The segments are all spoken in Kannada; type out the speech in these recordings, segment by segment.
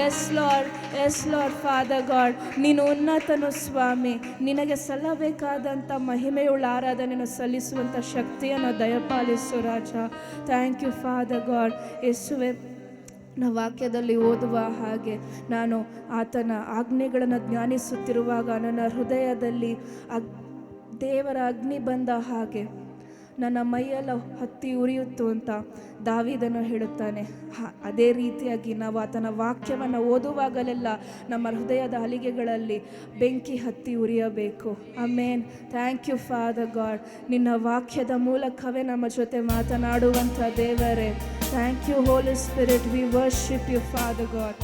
ಎಸ್ ಲಾರ್ಡ್ ಫಾದರ್ ಗಾಡ್, ನೀನು ಉನ್ನತನು ಸ್ವಾಮಿ. ನಿನಗೆ ಸಲ್ಲಬೇಕಾದಂಥ ಮಹಿಮೆಯುಳ್ಳ ಆರಾಧನೆಯನ್ನು ಸಲ್ಲಿಸುವಂಥ ಶಕ್ತಿಯನ್ನು ದಯಪಾಲಿಸು ರಾಜ. Thank you Father God. ಯೇಸುವೆ, ನಾವು ವಾಕ್ಯದಲ್ಲಿ ಓದುವ ಹಾಗೆ ನಾನು ಆತನ ಆಜ್ಞೆಗಳನ್ನು ಧ್ಯಾನಿಸುತ್ತಿರುವಾಗ ನನ್ನ ಹೃದಯದಲ್ಲಿ ದೇವರ ಅಗ್ನಿ ಬಂದ ಹಾಗೆ ನನ್ನ ಮೈಯೆಲ್ಲ ಹತ್ತಿ ಉರಿಯಿತು ಅಂತ ದಾವೀದನು ಹೇಳುತ್ತಾನೆ. ಅದೇ ರೀತಿಯಾಗಿ ನಾವು ಆತನ ವಾಕ್ಯವನ್ನು ಓದುವಾಗಲೆಲ್ಲ ನಮ್ಮ ಹೃದಯದ ಹಲಿಗೆಗಳಲ್ಲಿ ಬೆಂಕಿ ಹತ್ತಿ ಉರಿಯಬೇಕು. Amen. Thank you Father God. ನಿನ್ನ ವಾಕ್ಯದ ಮೂಲಕವೇ ನಮ್ಮ ಜೊತೆ ಮಾತನಾಡುವಂಥ ದೇವರೇ, thank you Holy Spirit. We worship you Father God.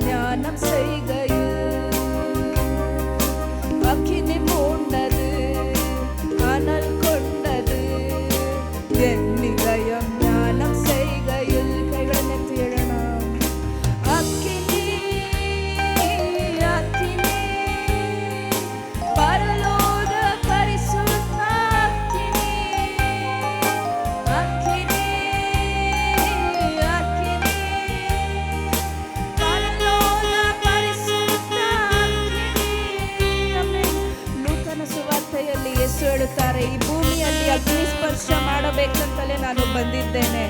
ஞானம் செய்கையில் அக்கினி மூண்டது, அனல் கொண்டது என் இதயம் ஞானம் செய்கையில். கைகளை தேடணும். அக்கினி அக்கினி பரலோக பரிசுத்த அக்கினி அக்கினி ಹೇಳುತ್ತಾರೆ, ಈ ಭೂಮಿಯಲ್ಲಿ ಅಗ್ನಿ ಸ್ಪರ್ಶ ಮಾಡಬೇಕಂತಲೇ ನಾನು ಬಂದಿದ್ದೇನೆ.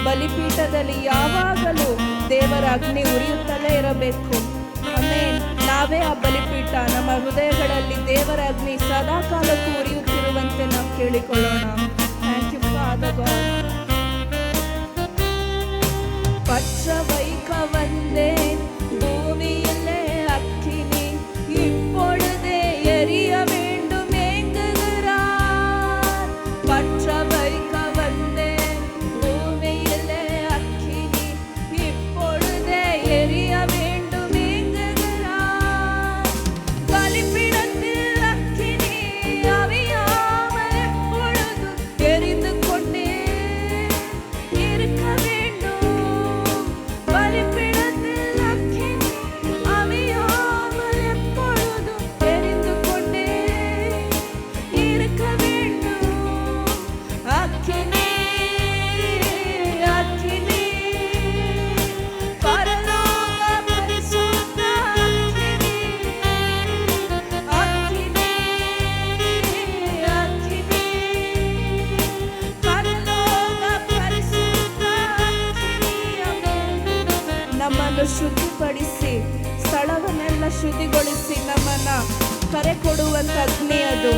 ಬಲಿಪೀಠದಲ್ಲಿ ಯಾವಾಗಲೂ ದೇವರ ಅಗ್ನಿ ಉರಿಯುತ್ತಲೇ ಇರಬೇಕು. ಆಮೇನ್. ನಾವೇ ಆ ಬಲಿಪೀಠ. ನಮ್ಮ ಹೃದಯಗಳಲ್ಲಿ ದೇವರ ಅಗ್ನಿ ಸದಾ ಕಾಲಕ್ಕೂ ಉರಿಯುತ್ತಿರುವಂತೆ ನಾವು ಕೇಳಿಕೊಳ್ಳೋಣ. Thank you Father God. பற்றவைக்க வந்தேன் பூமியிலே அக்கினி, இப்பொழுதே எரிய வேண்டும் ஏங்குகிறார். பற்றவைக்க வந்தேன் பூமியிலே அக்கினி, இப்பொழுதே எரிய வேண்டும் ஏங்குகிறார். பலிபீடத்தில் அக்கினி அவியாமல் எப்பொழுதும் எரிந்து கொண்டே இருக்க வேண்டும். ನಮ್ಮನ್ನು ಶುದ್ಧಿಪಡಿಸಿ ಸ್ಥಳವನ್ನೆಲ್ಲ ಶುದ್ಧಿಗೊಳಿಸಿ ನಮ್ಮನ್ನ ಕರೆ ಕೊಡುವಂಥ ಅಗ್ನಿ ಅದು.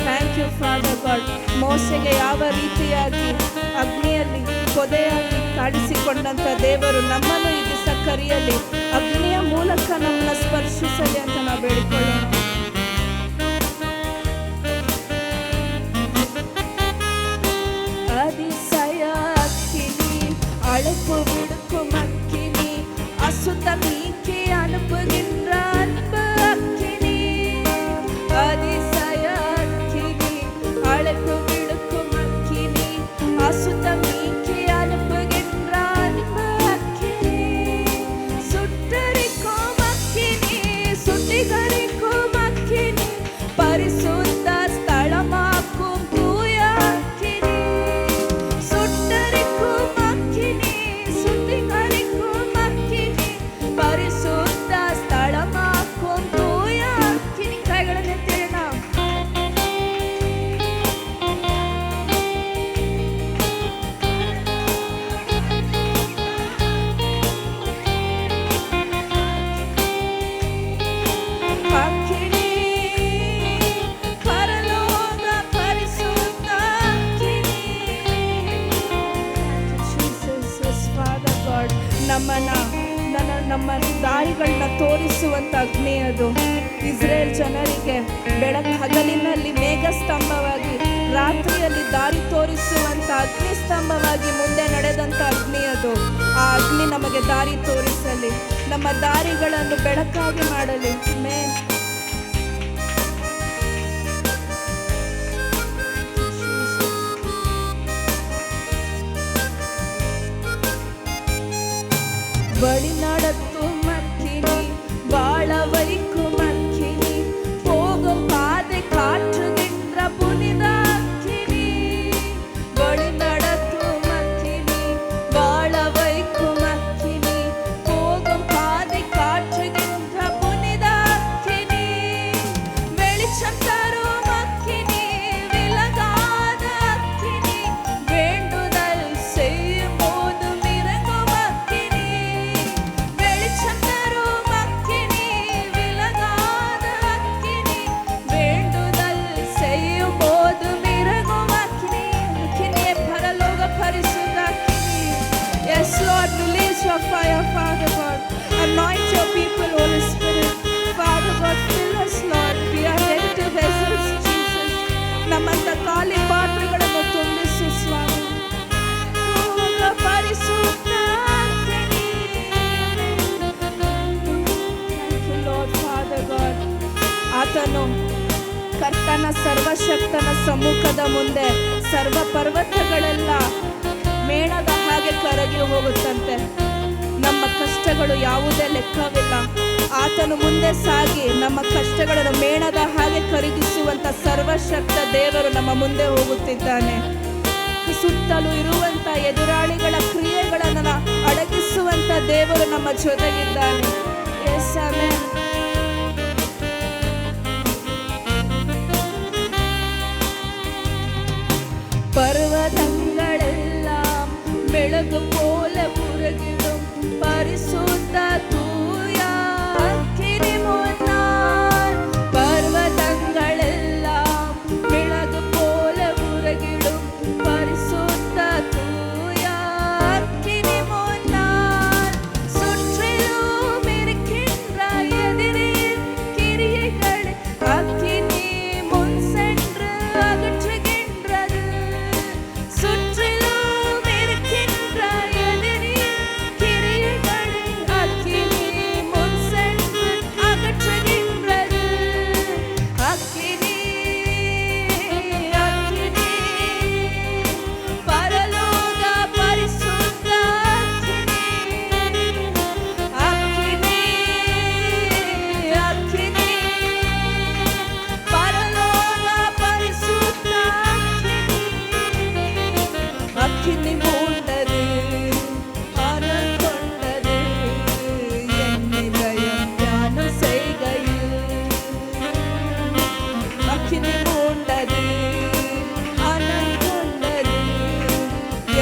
Thank you Father God. ಮೋಸೆಗೆ ಯಾವ ರೀತಿಯಾಗಿ ಅಗ್ನಿಯಲ್ಲಿ ಪೊದೆಯಾಗಿ ಕಾಡಿಸಿಕೊಂಡಂಥ ದೇವರು ನಮ್ಮನ್ನು ಈ ದಿವಸ ಕರೆಯಲಿ, ಅಗ್ನಿಯ ಮೂಲಕ ನಮ್ಮನ್ನ ಸ್ಪರ್ಶಿಸಲಿ ಅಂತ ನಾವು ಬೇಡಿಕೊಳ್ಳೋಣ. அதிசய அக்கினி அழைப்பு விடுக்கும் அக்கினி, அசுத்தம் நீக்கி அனுப்புகின்ற அன்பு அக்கினி. அதிசய அக்கினி அழைப்பு விடுக்கும் அக்கினி, அசுத்தம் நீக்கி அனுப்புகின்ற அன்பு அக்கினி. சுட்டரிக்கும் அக்கினி, சுத்திகரிக்கும் அக்கினி, பரிசுத்த ஸ்தலமாக்கும் தூய அக்கினி. சுட்டரிக்கும் அக்கினி, சுத்திகரிக்கும் அக்கினி, பரிசுத்த ஸ்தலமாக்கும் தூய அக்கினி. கைಗಳನ್ನು ಎತ್ತಿರೋಣ. ಅಕ್ಕಿನಿ ಪರಲೋಕ ಪರಿಶುದ್ಧ ಅಕ್ಕಿನಿ. ಜೀಸಸ್ ಫಾದರ್ ಗಾಡ್, ನಮ್ಮ ದಾರಿಗಳನ್ನ ತೋರಿಸುವಂಥ ಅಗ್ನಿ ಅದು. ಇಸ್ರೇಲ್ ಜನರಿಗೆ ಹಗಲಿನಲ್ಲಿ ಮೇಘ ಸ್ತಂಭವಾಗಿ, ರಾತ್ರಿಯಲ್ಲಿ ದಾರಿ ತೋರಿಸುವಂಥ ಅಗ್ನಿ ಸ್ತಂಭವಾಗಿ ಮುಂದೆ ನಡೆದಂಥ ಅಗ್ನಿ ಅದು. ಆ ಅಗ್ನಿ ನಮಗೆ ದಾರಿ ತೋರಿಸಲಿ, ನಮ್ಮ ದಾರಿಗಳನ್ನು ಬೆಳಕಾಗಿ ಮಾಡಲಿ. ಆಮೆನ್. வழி நடத்தும் அக்கினி, வாழ வைக்கும் அக்கினி, போகும் பாதை காற்றுகின்ற புனித அக்கினி. வழி நடத்தும் அக்கினி, வாழ வைக்கும் அக்கினி, போகும் பாதை காற்றுகின்ற புனித அக்கினி. வெளிச்சம் தரும் அக்கினி, விலகாத அக்கினி, வேண்டுதல் செய்யும் போதும் இறங்கும் அக்கினி. வெளிச்சம் தரும் அக்கினி, விலகாத அக்கினி, வேண்டுதல் செய்யும் போதும் இறங்கும் அக்கினி. அக்கினியே பரலோக பரிசுத்த அக்கினி. Yes Lord, release your fire, Father God. Anoint your people, Holy Spirit. Father God, fill us, Lord. We are empty vessels, Jesus. ನಮ್ಮಂತ ಖಾಲಿ ಪಾತ್ರೆಗಳನ್ನು ತುಂಬಿಸು ಸ್ವಾಮಿ. ಪರಲೋಕ ಪರಿಸುತ್ತ ಅಗ್ನಿ. Thank you, Lord, Father God. ಆತನು ಕರ್ತನ ಸರ್ವಶಕ್ತನ ಸಮ್ಮುಖದ ಮುಂದೆ ಸರ್ವ ಪರ್ವತಗಳೆಲ್ಲ ಮೇಣದ ಹಾಗೆ ಕರಗಿ ಹೋಗುತ್ತಂತೆ. ನಮ್ಮ ಕಷ್ಟಗಳು ಯಾವುದೇ ಲೆಕ್ಕವಿಲ್ಲ. ಆತನು ಮುಂದೆ ಸಾಗಿ ನಮ್ಮ ಕಷ್ಟಗಳನ್ನು ಮೇಣದ ಹಾಗೆ ಕರಗಿಸುವಂತ ಸರ್ವಶಕ್ತ ದೇವರು ನಮ್ಮ ಮುಂದೆ ಹೋಗುತ್ತಿದ್ದಾನೆ. ಸುತ್ತಲೂ ಇರುವಂತ ಎದುರಾಳಿಗಳ ಕ್ರಿಯೆಗಳನ್ನು ಅಡಗಿಸುವಂತ ದೇವರು ನಮ್ಮ ಜೊತೆಗಿದ್ದಾನೆ. S amen. பர்வதங்களெல்லாம் மெழுகு போல உருகிடும் பரிசுத்த தூய அக்கினி முன்னால். பர்வதங்களெல்லாம் மெழுகு போல உருகிடும் பரிசுத்த தூய அக்கினி முன்னால். சுற்றிலும் இருக்கின்ற எதிரியின் கிரியைகளை அக்கினி முன் சென்று அகற்றுகின்றது. சுற்றிலும் இருக்கின்ற எதிரியின் கிரியைகளை அக்கினி முன் சென்று அகற்றுகின்றது. அக்கினி, அக்கினி, பரலோக பரிசுத்த அக்கினி. அக்கினி, அக்கினி, பரலோக பரிசுத்த அக்கினி. அக்கினி மூண்டது, அனல் கொண்டது என் இதயம் தியானம் செய்கையில். அக்கினி மூண்டது, அனல் கொண்டது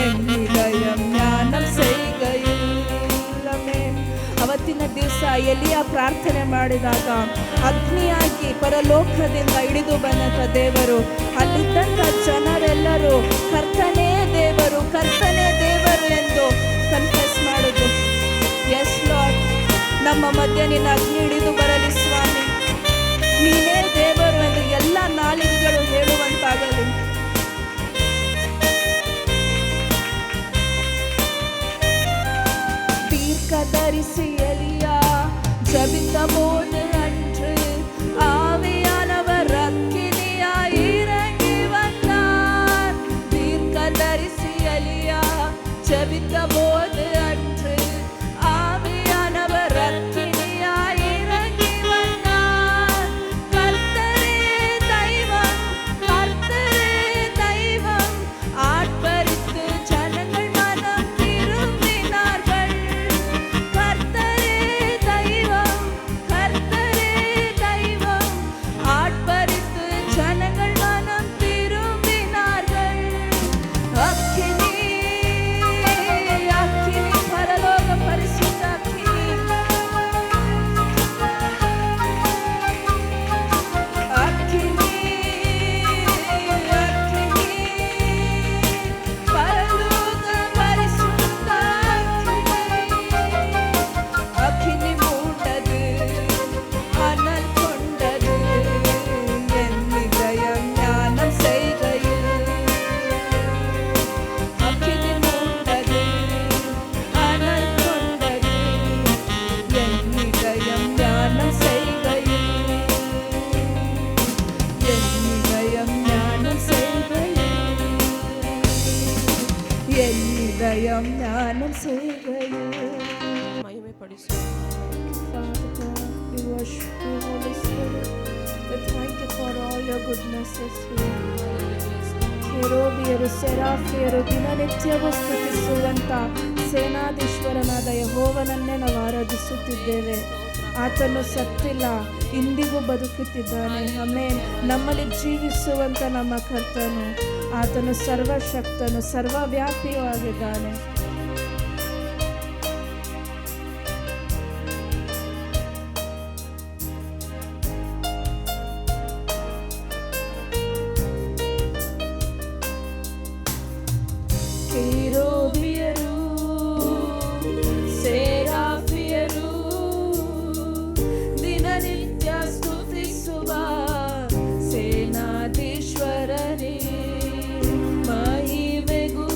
என் இதயம் ಜ್ಞಾನಂ செய்கையில். ಅವತ್ತಿನ ದಿವಸ ಎಲಿಯ ಪ್ರಾರ್ಥನೆ ಮಾಡಿದಾಗ ಅಗ್ನಿಯಾಗಿ ಪರಲೋಕದಿಂದ ಇಳಿದು ಬಂದಂಥ ದೇವರು ಅಲ್ಲಿದ್ದಂಥ ಜನರೆಲ್ಲರೂ ಕರ್ತನೇ ದೇವರು, ಕರ್ತನೇ ದೇವರು ಎಂದು ಕನ್ಫೆಸ್ ಮಾಡುದು. ಎಸ್ ಲಾರ್ಡ್, ನಮ್ಮ ಮಧ್ಯೆ ನಿನ್ನ ಅಗ್ನಿ ಹಿಡಿದು ಬರಲಿ ಸ್ವಾಮಿ. ನೀನೇ ದೇವರು ಎಂದು ಎಲ್ಲ ನಾಲಿಗೆಗಳು ಹೇಳುವಂತಾಗಲಿ. தீர்க்கதரிசி எலியா ஜெபித்த போது அன்று ஆவியானவர் அக்கினியாய் இறங்கி வந்தார். தீர்க்கதரிசி எலியா ஜெபித்த போது அன்று ஆவியானவர் அக்கினியாய் இறங்கி வந்தார். கர்த்தரே தெய்வம், கர்த்தரே தெய்வம், ஆட்பரித்து ஜனங்கள் மனம் திரும்பினார்கள். கர்த்தரே தெய்வம், கர்த்தரே தெய்வம், ஆட்பரித்து ஜனங்கள் மனம் திரும்பினார்கள். அக்கினி, என்னிதயம் ஞானம் செய்கையில். மகிமைப்படுத்து. Father God, we worship you, Holy Spirit. We thank you for all your goodnesses here. ಕೆರೂಬಿಯರು ಸೆರಾಫಿಯರು ದಿನನಿತ್ಯವೂ ಸ್ತುತಿಸುವಂಥ ಸೇನಾಧೀಶ್ವರನಾದ ಯೆಹೋವನನ್ನೇ ನಾವು ಆರಾಧಿಸುತ್ತಿದ್ದೇವೆ. ಆತನು ಸತ್ತಿಲ್ಲ, ಇಂದಿಗೂ ಬದುಕುತ್ತಿದ್ದಾನೆ. ಆಮೆನ್. ನಮ್ಮಲ್ಲಿ ಜೀವಿಸುವಂಥ ನಮ್ಮ ಕರ್ತನು, ಆತನು ಸರ್ವಶಕ್ತನು, ಸರ್ವವ್ಯಾಪಿಯೂ ಆಗಿದ್ದಾನೆ. ಕೆರೂಬಿಯರು ಸೇರಾಫಿಯರು ದಿನನಿತ್ಯ ಸ್ತುತಿಸುವ ಸೇನಾಧೀಶ್ವರನೇ, ಮಹಿಮೆಗೂ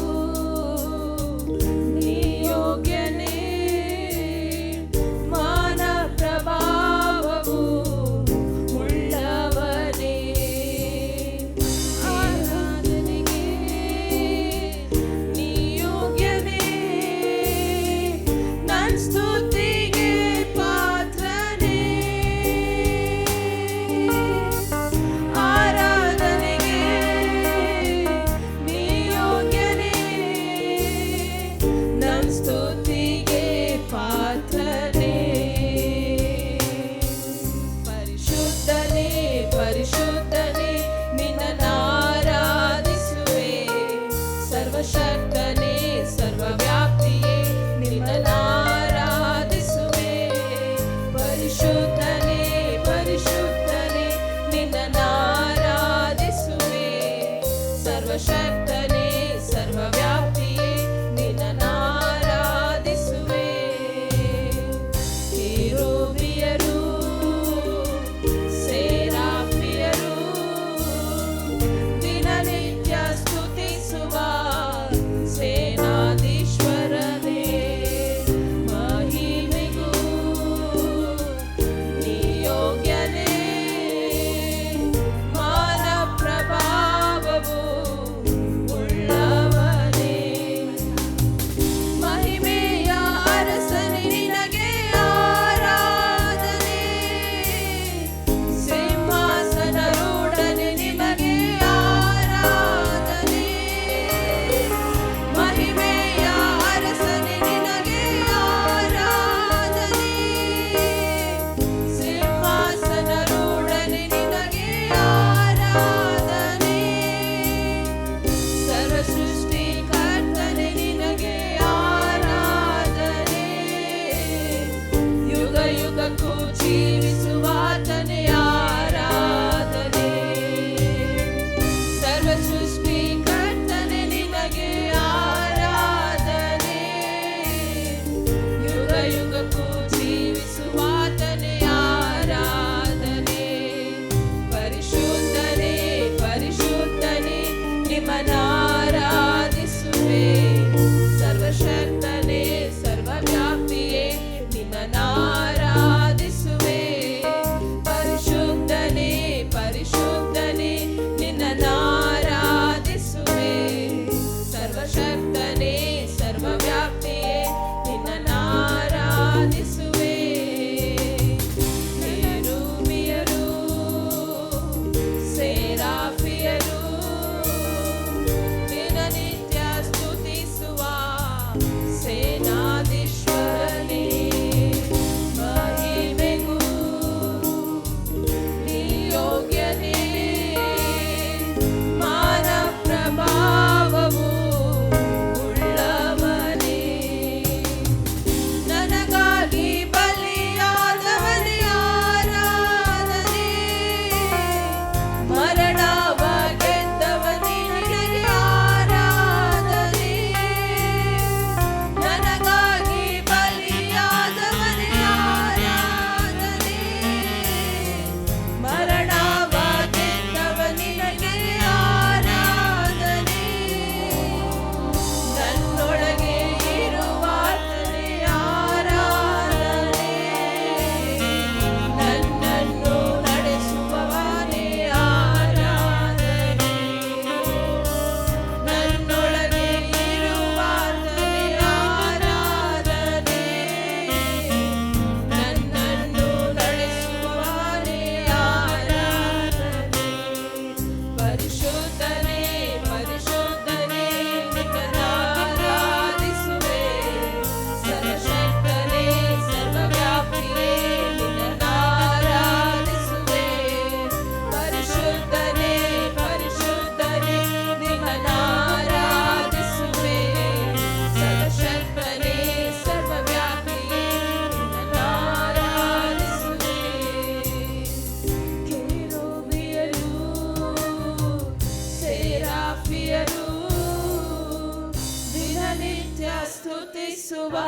ನಡೆಸುವ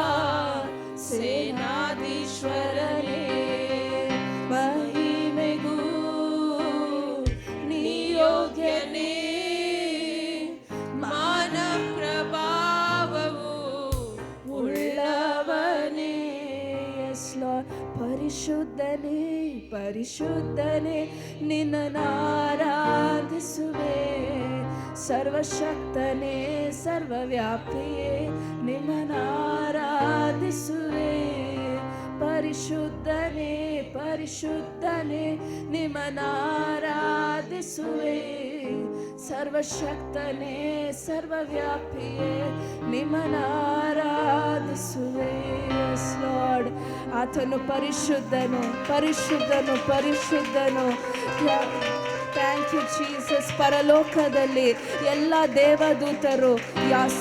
ಸೇನಾಧೀಶ್ವರನೇ, ಮಹಿಮೆಗೂ ನೀ ಯೋಗ್ಯನೇ, ಮಾನ ಪ್ರಭಾವವು ಉಳ್ಳವನೇ. ಎಸ್ ಲಾರ್ಡ್, ಪರಿಶುದ್ಧನೇ ಪರಿಶುದ್ಧನೇ ನಿನ್ನನ್ನು ಆರಾಧಿಸುವೆ, ಸರ್ವಶಕ್ತನೇ ಸರ್ವವ್ಯಾಪಿಯೇ ನಿನ್ನನ್ನು ಆರಾಧಿಸುವೆ. ಪರಿಶುದ್ಧನೇ ಪರಿಶುದ್ಧನೇ ನಿಮ್ಮನ್ನು ಆರಾಧಿಸುವೆ, ಸರ್ವಶಕ್ತನೇ ಸರ್ವವ್ಯಾಪಿಯೇ ನಿಮ್ಮನ್ನು ಆರಾಧಿಸುವೆ. ಎಸ್ ಲಾರ್ಡ್, ಆತನು ಪರಿಶುದ್ಧನು ಪರಿಶುದ್ಧನು ಪರಿಶುದ್ಧನು. Thank you Jesus. ಪರಲೋಕದಲ್ಲಿ ಎಲ್ಲ ದೇವದೂತರು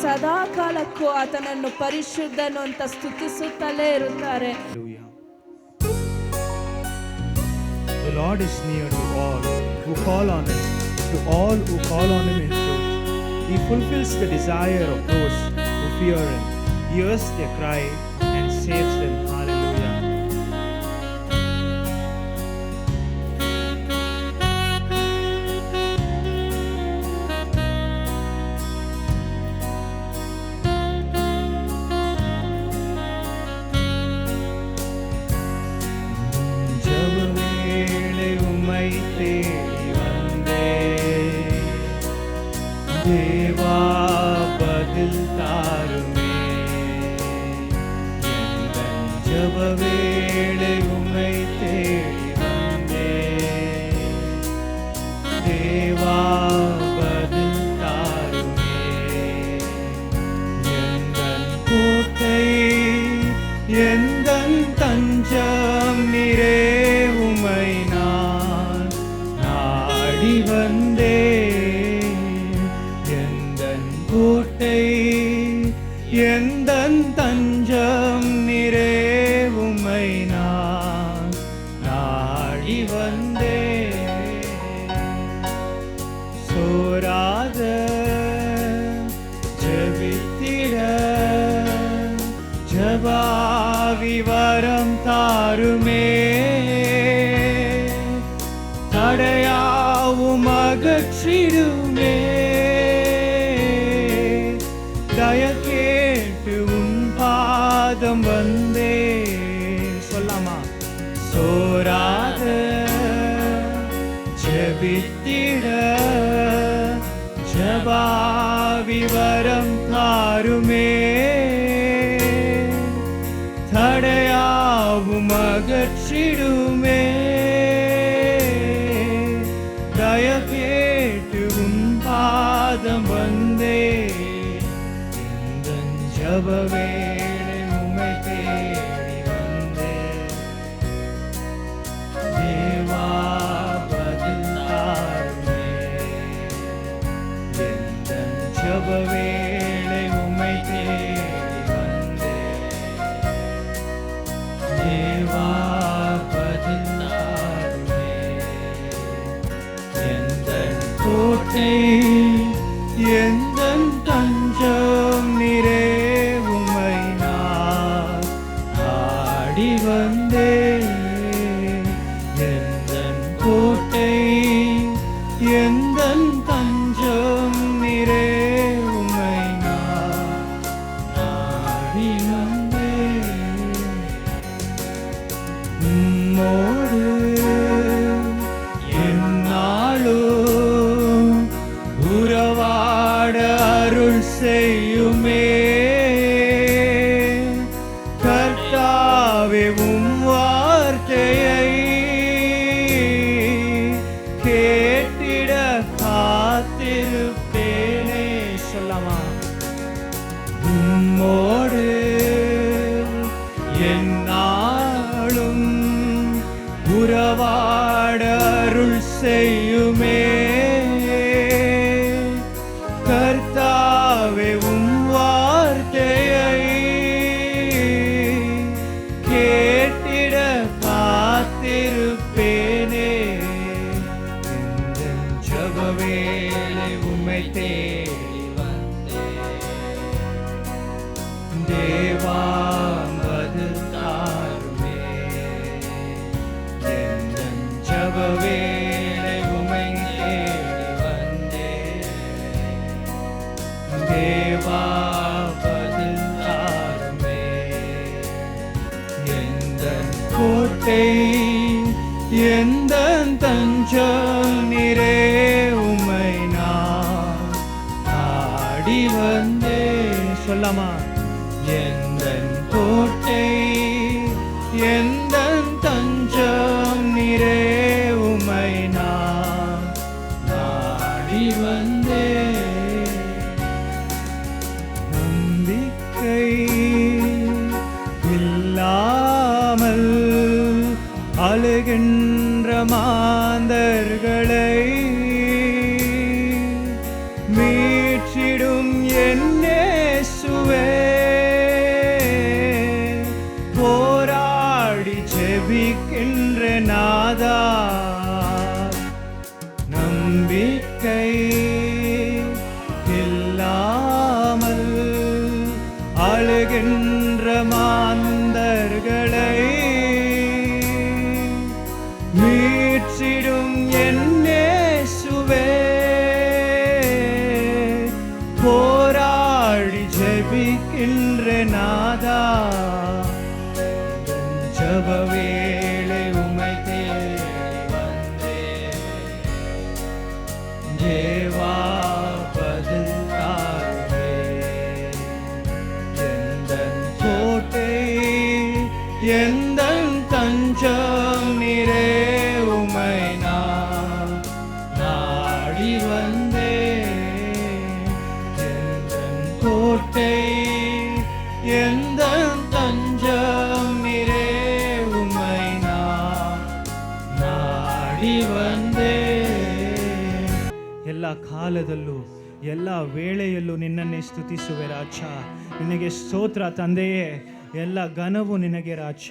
ಸದಾ ಕಾಲಕ್ಕೂ ಆತನನ್ನು ಪರಿಶುದ್ಧನು ಅಂತ ಸ್ತುತಿಸುತ್ತಲೇ ಇರುತ್ತಾರೆ. The Lord is near to all who call on Him, to all who call on Him in truth. He fulfills the desire of those who fear Him, hears their cry and saves them. Hallelujah. தேவா பதில் தாருமே, எந்தன் ஜெப வேளை உம்மை தேடி வந்தே. தேவா பதில் தாருமே, எந்தன் கோட்டை எந்தன் தஞ்சம் நீரே, உம்மை நான் நாடி வந்தே. கோட்டை எந்தன் தஞ்சம் நீரே, உம்மை நான் நாடி வந்தே. சோராத ஜெபித்திட ஜெபாவி வரம் தாருமே, தடையாவும் அகற்றிடுமே. தய கேட்டு உன் பாதம் வந்தே. சொல்லாமா? சோராத ஜெபித்திட ஜெபாவி வரம் தாருமே, தடையாவும் அகற்றிடுமே. தய கேட்டு உன் பாதம் வந்தே. ஜெப வேளை உம்மை தேடி வந்தே. தேவா பதில் தாருமே, எந்தன் ஜெப வேளை உம்மை தேடி வந்தே. தேவா பதில் தாருமே, எந்தன் கோட்டை எந்தன் தஞ்சம் நீரே, உம்மை நான் நாடி வந்தே. எந்தன் கோட்டை எந்தன் தஞ்சம் நீரே, உம்மை நான் நாடி வந்தே. உம்மோடு என்னாலும் உறவாட அருள் செய்யுமே. கர்த்தாவே உம் வார்த்தையை கேட்டிட காத்திருப்பேனே. சொல்லாமா? உம்மோடு என்னாலும் உறவாட அருள் செய்யுமே. கர்த்தாவே உம் வார்த்தையை கேட்டிட காத்திருப்பேனே. எந்தன் ஜெப வேளை உம்மை தேடி வந்தே. தேவா கோட்டை எந்தன் தஞ்சம் நீரே உம்மை நான் ஆடி வந்தே. சொல்லாமா? எந்தன் கோட்டை எந்தன் தஞ்சம் நீரே உம்மை நான் ஆடி வந்தே. நம்பிக்கை இல்லாமல் அழுகின்ற மாந்தர்களை மீட்சிடும் என் இயேசுவே, போராடி ஜெபிக்கின்ற நாதா. நம்பிக்கை இல்லாமல் அழுகின்ற மாந்தர்களை மீட்சிடும் என் இயேசுவே, போராடி ஜெபிக்கின்ற நாதா. ஜெப வேளை உம்மை தேடி வந்தேன், தேவா பதில் தாருமே. எந்தன் கோட்டை எந்தன் தஞ்சம் நீரே உம்மை நான் நாடி வந்தேன். எந்தன் கோட்டை எந்தன் தஞ்சம் நீரே உம்மை நான் ನಾಡಿ ಬಂದೆ. ಎಲ್ಲ ಕಾಲದಲ್ಲೂ ಎಲ್ಲ ವೇಳೆಯಲ್ಲೂ ನಿನ್ನನ್ನೇ ಸ್ತುತಿಸುವೆ ರಾಜ. ನಿನಗೆ ಸ್ತೋತ್ರ ತಂದೆಯೇ, ಎಲ್ಲ ಘನವು ನಿನಗೆ ರಾಜ.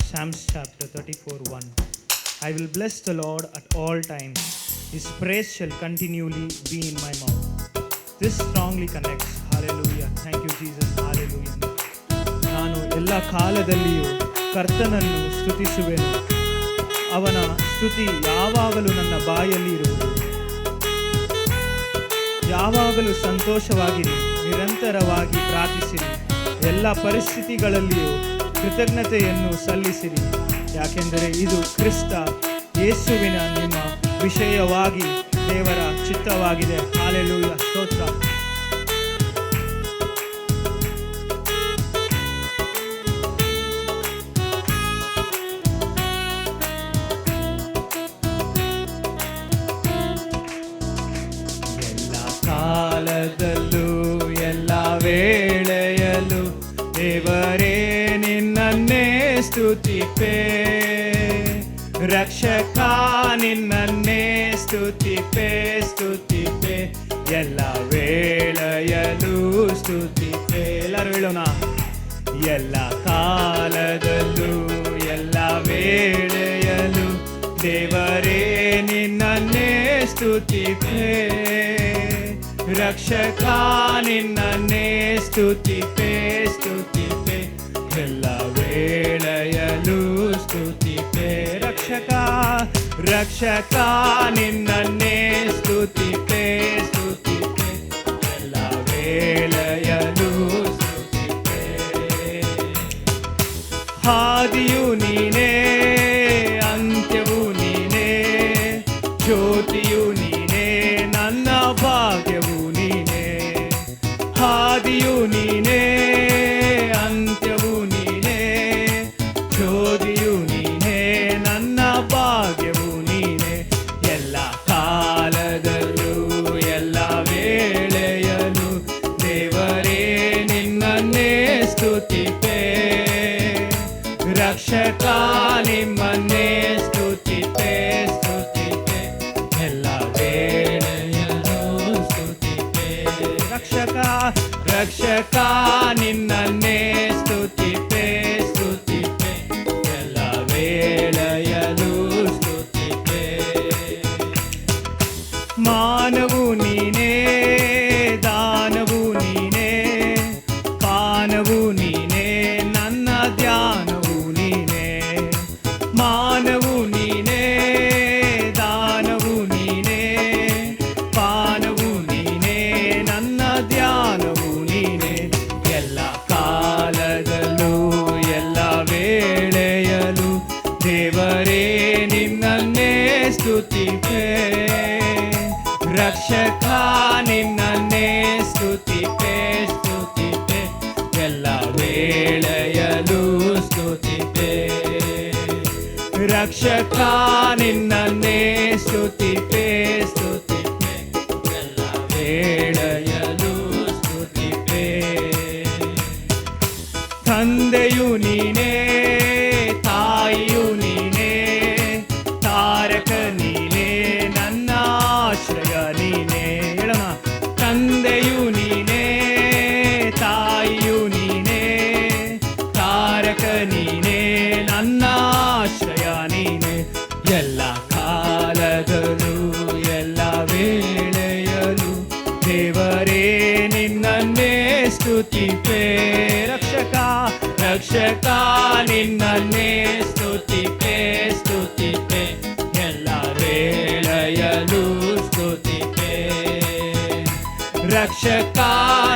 Psalms chapter 34:1. I will bless the Lord at all times. His praise shall continually be in my mouth. This strongly connects. Hallelujah. Thank you Jesus. Hallelujah. ನಾನು ಎಲ್ಲ ಕಾಲದಲ್ಲಿಯೂ ಕರ್ತನನ್ನು ಸ್ತುತಿಸುವೆನು. ಅವನ ಸ್ತುತಿ ಯಾವಾಗಲೂ ನನ್ನ ಬಾಯಲ್ಲಿ ಇರುವುದು. ಯಾವಾಗಲೂ ಸಂತೋಷವಾಗಿರಿ, ನಿರಂತರವಾಗಿ ಪ್ರಾರ್ಥಿಸಿರಿ, ಎಲ್ಲ ಪರಿಸ್ಥಿತಿಗಳಲ್ಲಿಯೂ ಕೃತಜ್ಞತೆಯನ್ನು ಸಲ್ಲಿಸಿರಿ, ಯಾಕೆಂದರೆ ಇದು ಕ್ರಿಸ್ತ ಯೇಸುವಿನ ನಿಮ್ಮ ವಿಷಯವಾಗಿ ದೇವರ ಚಿತ್ತವಾಗಿದೆ. ಹಾಲೆಲೂಯಾ, ಸ್ತೋತ್ರ. ಕಾಲದಲ್ಲೂ ಎಲ್ಲ ವೇಳೆಯಲ್ಲೂ ದೇವರೇ ನಿನ್ನನ್ನೇ ಸ್ತುತಿಪೆ, ರಕ್ಷಕ ನಿನ್ನನ್ನೇ ಸ್ತುತಿಪೆ ಸ್ತುತಿಪೆ, ಎಲ್ಲ ವೇಳೆಯಲ್ಲೂ ಸ್ತುತಿಪೆ. ಎಲ್ಲರೂ ಹೇಳೋಣ. ಎಲ್ಲ ಕಾಲದಲ್ಲೂ ಎಲ್ಲ ವೇಳೆಯಲ್ಲೂ ದೇವರೇ ನಿನ್ನನ್ನೇ ಸ್ತುತಿಪೆ, ರಕ್ಷಕ ನಿನ್ನನ್ನೇ ಸ್ತುತಿಪೆ ಸ್ತುತಿಪೆ, ಎಲ್ಲ ವೇಳೆಯಲ್ಲೂ ಸ್ತುತಿಪೆ. ರಕ್ಷಕ ರಕ್ಷಕ ನಿನ್ನನ್ನೇ ಸ್ತುತಿಪೆ ಸ್ತುತಿಪೆ, ಎಲ್ಲ ವೇಳೆಯಲ್ಲೂ ಸ್ತುತಿಪೆ. ಹಾದಿಯು ನೀನೇ, ಅಂತ್ಯವು ನೀನೇ, ಜ್ಯೋತಿಯು ನೀನೇ, ನನ್ನ ಭಾಗ್ಯವು ನೀನೇ. ಹಾದಿಯು ನೀನೇ, ಅಂತ್ಯವು ನೀನೇ, ಜ್ಯೋತಿಯು ನೀನೇ, ನನ್ನ ಭಾಗ್ಯವು ನೀನೇ. ಎಲ್ಲ ಕಾಲದಲ್ಲೂ ಎಲ್ಲ ವೇಳೆಯಲ್ಲೂ ದೇವರೇ ನಿನ್ನನ್ನೇ ಸ್ತುತಿಪೆ, ರಕ್ಷಕ ನಿಮ್ಮನ್ನೇ ಸ್ತುತಿಪೆ ಸ್ತುತಿಪೆ, ಎಲ್ಲ ವೇಳೆಯಲ್ಲೂ ಸ್ತುತಿಪೆ. ರಕ್ಷಕ ರಕ್ಷಕ ನಿನ್ನನ್ನೇ ಸ್ತುತಿಪೆ ಸ್ತುತಿಪೆ, ಎಲ್ಲ ವೇಳೆಯಲ್ಲೂ ಸ್ತುತಿಪೆ. ಮಾನವು ನೀನೇ, ದಾನವು ನೀನೇ, ಪಾನವು ನೀನೇ, ನನ್ನ ಧ್ಯಾನವು ನೀನೇ. ಮಾನವು ನೀನೇ, ದಾನವು ನೀನೇ, ಪಾನವು ನೀನೇ, ನನ್ನ ಧ್ಯಾನವು ನೀನೇ. ಎಲ್ಲ ಕಾಲದಲ್ಲೂ ಎಲ್ಲ ವೇಳೆಯಲ್ಲೂ ಸ್ತುತಿಪೆ ರಕ್ಷಕ ನಿನ್ನನ್ನೇ ಸ್ತುತಿಪೆ ಸ್ತುತಿಪೆ ಎಲ್ಲ ವೇಳೆಯಲು ಸ್ತುತಿಪೆ ರಕ್ಷಕ ನಿನ್ನನ್ನೇ ಸ್ತುತಿಪೆ ಸ್ತುತಿಪೆ ಎಲ್ಲ ವೇಳೆಯಲು ಸ್ತುತಿಪೆ ತಂದೆಯು ನೀನೇ ತಾಯಿಯು ನೀನೇ ತಾರಕ ನೀನೇ ನನ್ನ ಆಶ್ರಯ ನೀನೇ ಹೇಳೋಣ ತಂದೆಯು ನೀನೇ ತಾಯಿಯು ನೀನೇ ತಾರಕ ನೀನೇ ನನ್ನ ಆಶ್ರಯ ನೀನೇ ಎಲ್ಲ ಕಾಲದಲ್ಲೂ ಎಲ್ಲ ವೇಳೆಯಲ್ಲೂ ದೇವರೇ ನಿನ್ನನ್ನೇ ಸ್ತುತಿಪೆ ರಕ್ಷಕ ರಕ್ಷಕ ನಿನ್ನನ್ನೇ ಸ್ತುತಿಪೆ ಸ್ತುತಿಪೆ ಎಲ್ಲ ವೇಳೆಯಲ್ಲೂ ಸ್ತುತಿಪೆ ರಕ್ಷಕ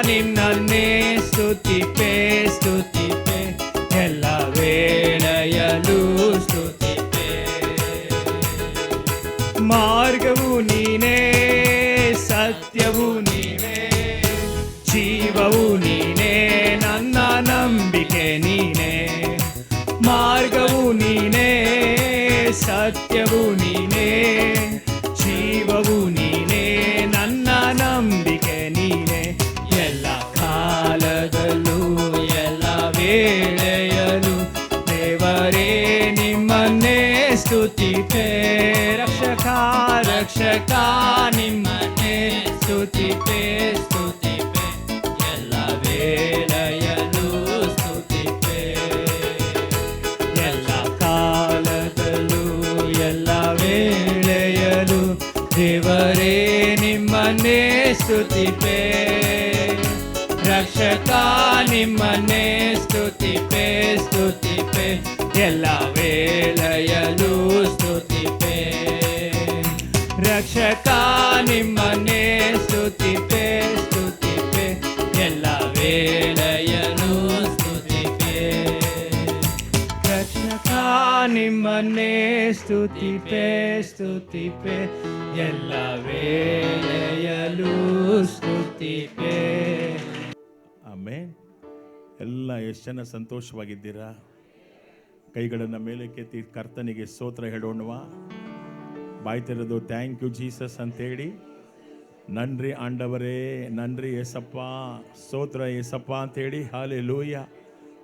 ನಿನ್ನನ್ನೇ ಸ್ತುತಿಪೆ ಸ್ತುತಿಪೆ ಎಲ್ಲ ವೇಳೆಯಲ್ಲೂ ಸ್ತುತಿಪೆ ಮಾರ್ಗವು ನೀನೇ ಸತ್ಯವು ನೀನೇ ಜೀವವು ನೀನೇ ನನ್ನ ನಂಬಿಕೆ ನೀನೇ ಮಾರ್ಗವು ನೀನೇ ಸತ್ಯವು ನೀನೇ ಜೀವವು ನೀನೇ ನನ್ನ ನಂಬಿಕೆ ನೀನೇ ಎಲ್ಲ ಕಾಲದಲ್ಲೂ ಎಲ್ಲ ವೇಳೆಯಲ್ಲೂ ದೇವರೇ ನಿಮ್ಮನ್ನೇ ಸ್ತುತಿಪೆ ರಕ್ಷಕ ರಕ್ಷಕ ನಿಮ್ಮನ್ನೇ ಸ್ತುತಿಪೆ ಸ್ತುತಿಪೆ ಎಲ್ಲ ವೇಳೆಯಲ್ಲೂ ಸ್ತುತಿಪೆ ಎಲ್ಲ ಕಾಲದಲ್ಲೂ ಎಲ್ಲ ವೇಳೆಯಲ್ಲೂ ದೇವರೇ ನಿಮ್ಮನ್ನೇ ಸ್ತುತಿಪೆ ರಕ್ಷಕ ನಿಮ್ಮನ್ನೇ ಸ್ತುತಿಪೆ ಸ್ತುತಿಪೆ ಎಲ್ಲ ವೇಳೆಯಲ್ಲೂ ಸ್ತುತಿಪೆ ರಕ್ಷಕ ನಿಮ್ಮನ್ನೇ ಸ್ತುತಿಪೆ ಸ್ತುತಿಪೆ ಎಲ್ಲ ವೇಳೆಯಲ್ಲೂ ಸ್ತುತಿಪೆ ರಕ್ಷಕ ನಿಮ್ಮನ್ನೇ ಸ್ತುತಿಪೆ ಸ್ತುತಿಪೆ ಎಲ್ಲ ವೇಳೆಯಲ್ಲೂ ಸ್ತುತಿಪೆ ಆಮೇನ್. ಎಲ್ಲ ಎಷ್ಟು ಜನ ಸಂತೋಷವಾಗಿದ್ದೀರಾ? ಕೈಗಳನ್ನು ಮೇಲೆ ಕೆತ್ತಿ ಕರ್ತನಿಗೆ ಸ್ತೋತ್ರ ಹೇಳೋಣವಾ? ಬಾಯಿ ತೆರೆದು ಥ್ಯಾಂಕ್ ಯು ಜೀಸಸ್ ಅಂತೇಳಿ ನನ್ರಿ ಆಂಡವರೇ ನನ್ರಿ ಏಸಪ್ಪ ಸ್ತೋತ್ರ ಏಸಪ್ಪ ಅಂತೇಳಿ ಹಾಲೆಲೂಯ.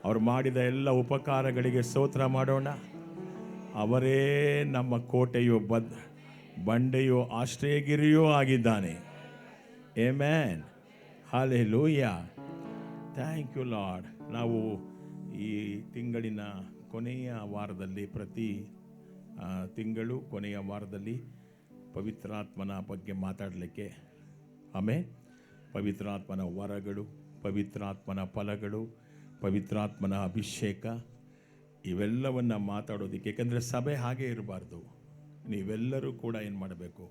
ಅವ್ರು ಮಾಡಿದ ಎಲ್ಲ ಉಪಕಾರಗಳಿಗೆ ಸ್ತೋತ್ರ ಮಾಡೋಣ. ಅವರೇ ನಮ್ಮ ಕೋಟೆಯು ಬಂಡೆಯು ಆಶ್ರಯಗಿರಿಯೂ ಆಗಿದ್ದಾನೆ. Amen. Hallelujah. Thank you Lord. ನಾವು ಈ ತಿಂಗಳಿನ ಕೊನೆಯ ವಾರದಲ್ಲಿ ಪ್ರತಿ ತಿಂಗಳು ಕೊನೆಯ ವಾರದಲ್ಲಿ ಪವಿತ್ರಾತ್ಮನ ಬಗ್ಗೆ ಮಾತಾಡಲಿಕ್ಕೆ ಆಮೇಲೆ ಪವಿತ್ರಾತ್ಮನ ವರಗಳು, ಪವಿತ್ರಾತ್ಮನ ಫಲಗಳು, ಪವಿತ್ರಾತ್ಮನ ಅಭಿಷೇಕ ಇವೆಲ್ಲವನ್ನು ಮಾತಾಡೋದಕ್ಕೆ, ಏಕೆಂದರೆ ಸಭೆ ಹಾಗೆ ಇರಬಾರ್ದು. ನೀವೆಲ್ಲರೂ ಕೂಡ ಏನು ಮಾಡಬೇಕು?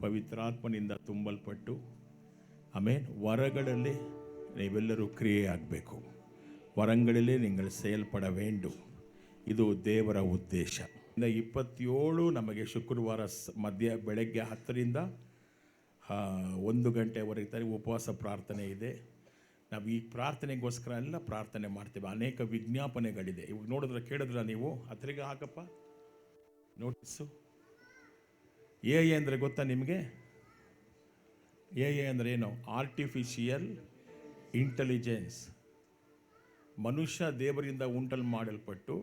ಪವಿತ್ರಾತ್ಮನಿಂದ ತುಂಬಲ್ಪಟ್ಟು ಆಮೇಲೆ ವರಗಳಲ್ಲಿ ನೀವೆಲ್ಲರೂ ಕ್ರಿಯೆ ಆಗಬೇಕು. ವರಗಳಲ್ಲಿ ನೀವು செயல்பட வேண்டும். ಇದು ದೇವರ ಉದ್ದೇಶ. 27 ನಮಗೆ ಶುಕ್ರವಾರ ಬೆಳಗ್ಗೆ 10ರಿಂದ 1 ಗಂಟೆವರೆಗೆ ಉಪವಾಸ ಪ್ರಾರ್ಥನೆ ಇದೆ. ನಾವು ಈ ಪ್ರಾರ್ಥನೆಗೋಸ್ಕರ ಎಲ್ಲ ಪ್ರಾರ್ಥನೆ ಮಾಡ್ತೇವೆ. ಅನೇಕ ವಿಜ್ಞಾಪನೆಗಳಿದೆ. ಇವಾಗ ನೋಡಿದ್ರೆ ಕೇಳಿದ್ರ ನೀವು ಹತ್ತಿರಿಗೆ ಹಾಕಪ್ಪ ನೋಟಿಸು. ಎ ಅಂದರೆ ಗೊತ್ತಾ ನಿಮಗೆ? ಎ ಅಂದರೆ ಏನು? Artificial intelligence. ಮನುಷ್ಯ ದೇವರಿಂದ ಮಾಡಲ್ಪಟ್ಟು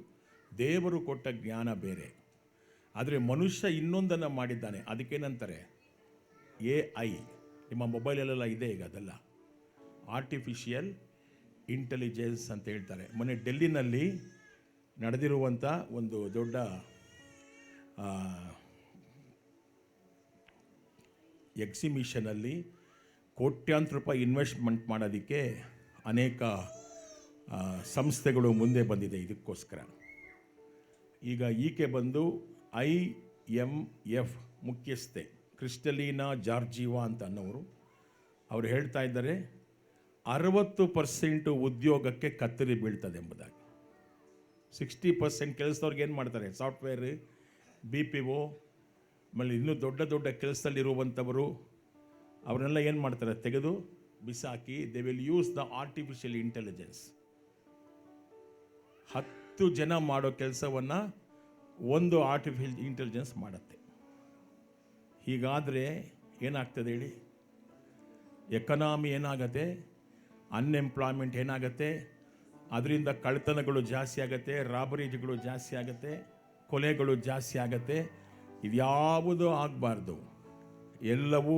ದೇವರು ಕೊಟ್ಟ ಜ್ಞಾನ ಬೇರೆ, ಆದರೆ ಮನುಷ್ಯ ಇನ್ನೊಂದನ್ನು ಮಾಡಿದ್ದಾನೆ. ಅದಕ್ಕೇನಂತಾರೆ? AI. ನಿಮ್ಮ ಮೊಬೈಲಲ್ಲೆಲ್ಲ ಇದೆ ಈಗ ಅದೆಲ್ಲ. ಆರ್ಟಿಫಿಷಿಯಲ್ ಇಂಟೆಲಿಜೆನ್ಸ್ ಅಂತ ಹೇಳ್ತಾರೆ. ಮೊನ್ನೆ ಡೆಲ್ಲಿನಲ್ಲಿ ನಡೆದಿರುವಂಥ ಒಂದು ದೊಡ್ಡ ಎಕ್ಸಿಬಿಷನಲ್ಲಿ ಕೋಟ್ಯಾಂತರ ರೂಪಾಯಿ ಇನ್ವೆಸ್ಟ್ಮೆಂಟ್ ಮಾಡೋದಕ್ಕೆ ಅನೇಕ ಸಂಸ್ಥೆಗಳು ಮುಂದೆ ಬಂದಿದೆ ಇದಕ್ಕೋಸ್ಕರ. ಈಗ ಈಕೆ ಬಂದು IMF ಮುಖ್ಯಸ್ಥೆ ಕ್ರಿಸ್ಟಲೀನಾ ಜಾರ್ಜಿವಾ ಅಂತ ಅನ್ನೋರು. ಅವರು ಹೇಳ್ತಾ ಇದ್ದಾರೆ 60% ಉದ್ಯೋಗಕ್ಕೆ ಕತ್ತರಿ ಬೀಳ್ತದೆ ಎಂಬುದಾಗಿ. 60% ಕೆಲಸದವ್ರಿಗೆ ಏನು ಮಾಡ್ತಾರೆ? ಸಾಫ್ಟ್ವೇರ್, BPO ಆಮೇಲೆ ಇನ್ನೂ ದೊಡ್ಡ ದೊಡ್ಡ ಕೆಲಸದಲ್ಲಿರುವಂಥವರು ಅವರೆಲ್ಲ ಏನು ಮಾಡ್ತಾರೆ, ತೆಗೆದು ಬಿಸಾಕಿ they will use the artificial intelligence. 10 ಜನ ಮಾಡೋ ಕೆಲಸವನ್ನು ಒಂದು ಆರ್ಟಿಫಿಷಿಯಲ್ ಇಂಟೆಲಿಜೆನ್ಸ್ ಮಾಡುತ್ತೆ. ಹೀಗಾದರೆ ಏನಾಗ್ತದೆ ಹೇಳಿ? ಎಕನಾಮಿ ಏನಾಗತ್ತೆ, ಅನ್ಎಂಪ್ಲಾಯ್ಮೆಂಟ್ ಏನಾಗತ್ತೆ, ಅದರಿಂದ ಕಳ್ತನಗಳು ಜಾಸ್ತಿ ಆಗುತ್ತೆ, ರಾಬರೀಜ್ಗಳು ಜಾಸ್ತಿ ಆಗುತ್ತೆ, ಕೊಲೆಗಳು ಜಾಸ್ತಿ ಆಗುತ್ತೆ. ಇದ್ಯಾವುದೂ ಆಗಬಾರ್ದು. ಎಲ್ಲವೂ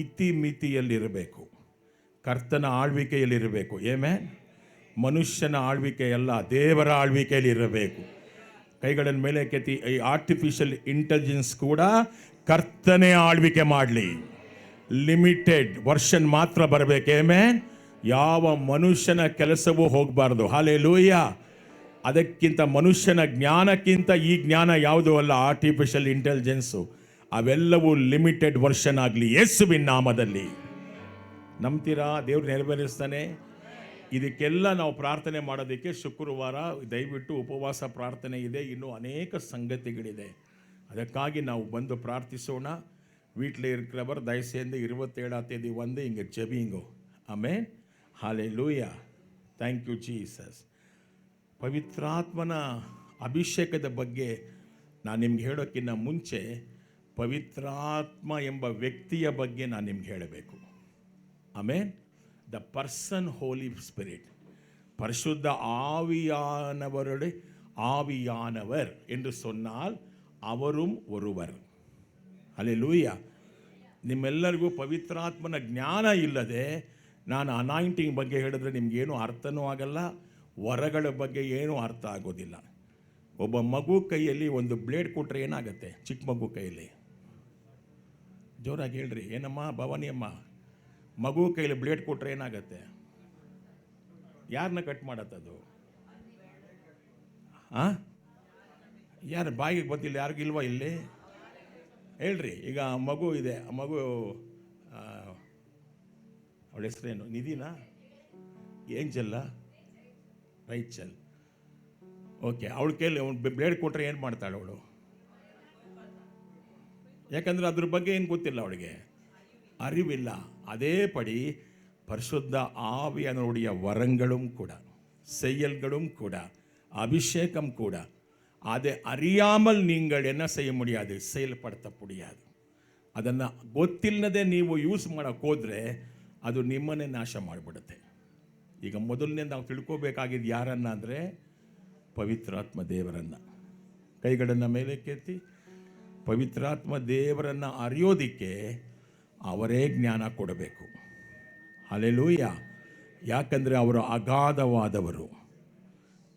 ಇತಿಮಿತಿಯಲ್ಲಿರಬೇಕು, ಕರ್ತನ ಆಳ್ವಿಕೆಯಲ್ಲಿರಬೇಕು. ಮನುಷ್ಯನ ಆಳ್ವಿಕೆಯಲ್ಲ, ದೇವರ ಆಳ್ವಿಕೆಯಲ್ಲಿರಬೇಕು. ಕೈಗಳನ್ನು ಮೇಲೆ ಕೆತ್ತಿ, ಈ ಆರ್ಟಿಫಿಷಿಯಲ್ ಇಂಟೆಲಿಜೆನ್ಸ್ ಕೂಡ ಕರ್ತನೇ ಆಳ್ವಿಕೆ ಮಾಡಲಿ. ಲಿಮಿಟೆಡ್ ವರ್ಷನ್ ಮಾತ್ರ ಬರಬೇಕು. ಯಾವ ಮನುಷ್ಯನ ಕೆಲಸವೂ ಹೋಗಬಾರ್ದು. ಹಲ್ಲೆಲೂಯಾ. ಅದಕ್ಕಿಂತ ಮನುಷ್ಯನ ಜ್ಞಾನಕ್ಕಿಂತ ಈ ಜ್ಞಾನ ಯಾವುದೂ ಅಲ್ಲ, ಆರ್ಟಿಫಿಷಿಯಲ್ ಇಂಟೆಲಿಜೆನ್ಸು. ಅವೆಲ್ಲವೂ ಲಿಮಿಟೆಡ್ ವರ್ಷನ್ ಆಗಲಿ ಯೇಸುವಿನ ನಾಮದಲ್ಲಿ. ನಂಬ್ತೀರಾ? ದೇವ್ರು ನೆರವೇರಿಸ್ತಾನೆ. ಇದಕ್ಕೆಲ್ಲ ನಾವು ಪ್ರಾರ್ಥನೆ ಮಾಡೋದಕ್ಕೆ ಶುಕ್ರವಾರ ದಯವಿಟ್ಟು ಉಪವಾಸ ಪ್ರಾರ್ಥನೆ ಇದೆ. ಇನ್ನೂ ಅನೇಕ ಸಂಗತಿಗಳಿದೆ. ಅದಕ್ಕಾಗಿ ನಾವು ಬಂದು ಪ್ರಾರ್ಥಿಸೋಣ. வீட்டில் இருக்கிறவர் தயவுசெய்து 27ஆம் தேதி வந்து இங்கே ஜெபிங்கோ. Amen. Hallelujah. Thank you Jesus. ಪವಿತ್ರಾತ್ಮನ ಅಭಿಷೇಕದ ಬಗ್ಗೆ ನಾನು ನಿಮ್ಗೆ ಹೇಳೋಕ್ಕಿಂತ ಮುಂಚೆ ಪವಿತ್ರಾತ್ಮ ಎಂಬ ವ್ಯಕ್ತಿಯ ಬಗ್ಗೆ ನಾನು ನಿಮ್ಗೆ ಹೇಳಬೇಕು. Amen. The person Holy Spirit, பரிசுத்த ஆவியானவர் என்று சொன்னால் அவரும் ஒருவர். ಹಲ್ಲೆಲೂಯಾ. ನಿಮ್ಮೆಲ್ಲರಿಗೂ ಪವಿತ್ರಾತ್ಮನ ಜ್ಞಾನ ಇಲ್ಲದೆ ನಾನು ಅನಾಯಿಂಟಿಂಗ್ ಬಗ್ಗೆ ಹೇಳಿದ್ರೆ ನಿಮಗೇನು ಅರ್ಥನೂ ಆಗಲ್ಲ, ವರಗಳ ಬಗ್ಗೆ ಏನೂ ಅರ್ಥ ಆಗೋದಿಲ್ಲ. ಒಬ್ಬ ಮಗು ಕೈಯಲ್ಲಿ ಒಂದು ಬ್ಲೇಡ್ ಕೊಟ್ಟರೆ ಏನಾಗುತ್ತೆ? ಚಿಕ್ಕ ಮಗು ಕೈಯಲ್ಲಿ ಜೋರಾಗಿ ಹೇಳ್ರಿ. ಏನಮ್ಮ ಭವಾನಿ ಅಮ್ಮ, ಮಗು ಕೈಯಲ್ಲಿ ಬ್ಲೇಡ್ ಕೊಟ್ಟರೆ ಏನಾಗತ್ತೆ? ಯಾರನ್ನ ಕಟ್ ಮಾಡತ್ತದು? ಯಾರು ಬಾಯಿಗೆ ಗೊತ್ತಿಲ್ಲ? ಯಾರಿಗಿಲ್ವಾ ಇಲ್ಲಿ? ಹೇಳ್ರಿ. ಈಗ ಮಗು ಇದೆ, ಮಗು ಅವಳ ಹೆಸರೇನು? ನಿಧಿನಾ? ಏಂಜಲ್ಲ? ರೈಚಲ್. ಓಕೆ. ಅವಳ ಕೈಯಲ್ಲಿ ಬ್ಲೇಡ್ ಕೊಟ್ಟರೆ ಏನು ಮಾಡ್ತಾಳೆ ಅವಳು? ಯಾಕಂದರೆ ಅದ್ರ ಬಗ್ಗೆ ಏನು ಗೊತ್ತಿಲ್ಲ, ಅವಳಿಗೆ அறிவில்ல. அதே படி பரிசுத்த ஆவியானவருடைய வரங்களும் கூட, செயல்களும் கூட, அபிஷேகம் கூட, அதை அறியாமல் நீங்கள் என்ன செய்ய முடியாது? செயல்ಪಡ್ತ முடியாது. ಅದನ್ನು ಗೊತ್ತಿಲ್ಲದೆ ನೀವು ಯೂಸ್ ಮಾಡೋಕ್ಕೆ ಹೋದರೆ ಅದು ನಿಮ್ಮನ್ನೇ ನಾಶ ಮಾಡಿಬಿಡುತ್ತೆ. ಈಗ ಮೊದಲನೇ ನಾವು ತಿಳ್ಕೋಬೇಕಾಗಿದ್ದು ಯಾರನ್ನ ಅಂದರೆ ಪವಿತ್ರಾತ್ಮ ದೇವರನ್ನು. ಕೈಗಳನ್ನು ಮೇಲೆ ಕೆತ್ತಿ. ಪವಿತ್ರಾತ್ಮ ದೇವರನ್ನು ಅರಿಯೋದಕ್ಕೆ ಅವರೇ ಜ್ಞಾನ ಕೊಡಬೇಕು. ಹಲ್ಲೆಲೂಯಾ. ಯಾಕಂದರೆ ಅವರು ಅಗಾಧವಾದವರು.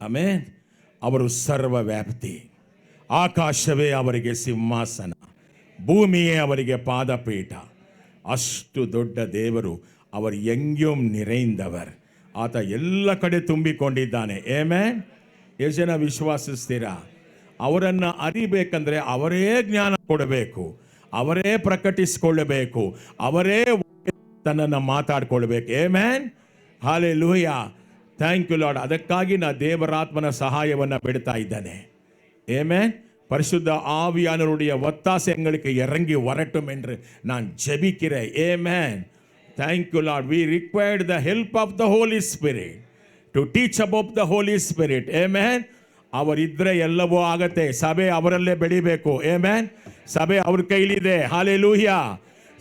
ಆಮೆನ್. ಅವರು ಸರ್ವವ್ಯಾಪ್ತಿ. ಆಕಾಶವೇ ಅವರಿಗೆ ಸಿಂಹಾಸನ, ಭೂಮಿಯೇ ಅವರಿಗೆ ಪಾದಪೀಠ. ಅಷ್ಟು ದೊಡ್ಡ ದೇವರು. ಅವರು ಎಂಗ್ಯೂ ನಿರೈಂದವರ್. ಆತ ಎಲ್ಲ ಕಡೆ ತುಂಬಿಕೊಂಡಿದ್ದಾನೆ. ಆಮೆನ್. ಎಷ್ಟು ಜನ ವಿಶ್ವಾಸಿಸ್ತೀರಾ? ಅವರನ್ನು ಅರಿಬೇಕಂದ್ರೆ ಅವರೇ ಜ್ಞಾನ ಕೊಡಬೇಕು, ಅವರೇ ಪ್ರಕಟಿಸಿಕೊಳ್ಳಬೇಕು, ಅವರೇ ತನ್ನನ್ನು ಮಾತಾಡ್ಕೊಳ್ಬೇಕು. Amen. Hallelujah. Thank you Lord. ಅದಕ್ಕಾಗಿ ನಾನು ದೇವರಾತ್ಮನ ಸಹಾಯವನ್ನು ಬಿಡ್ತಾ ಇದ್ದೇನೆ. ಆಮೆನ್. பரிசுத்த ஆவியானவருடைய ஒத்தாசை எங்களுக்கு இறங்கி வரட்டும் என்று நான் ஜெபிக்கிறேன். ஆமென். Thank you Lord. We required the help of the Holy Spirit to teach about the Holy Spirit. Amen. ಅವರಿದ್ರೆ ಎಲ್ಲವೂ ಆಗತ್ತೆ. ಸಭೆ ಅವರಲ್ಲೇ ಬೆಳಿಬೇಕು. ಆಮೆನ್. ಸಭೆ ಅವ್ರ ಕೈಲಿದೆ. ಹಲ್ಲೆಲೂಯಾ.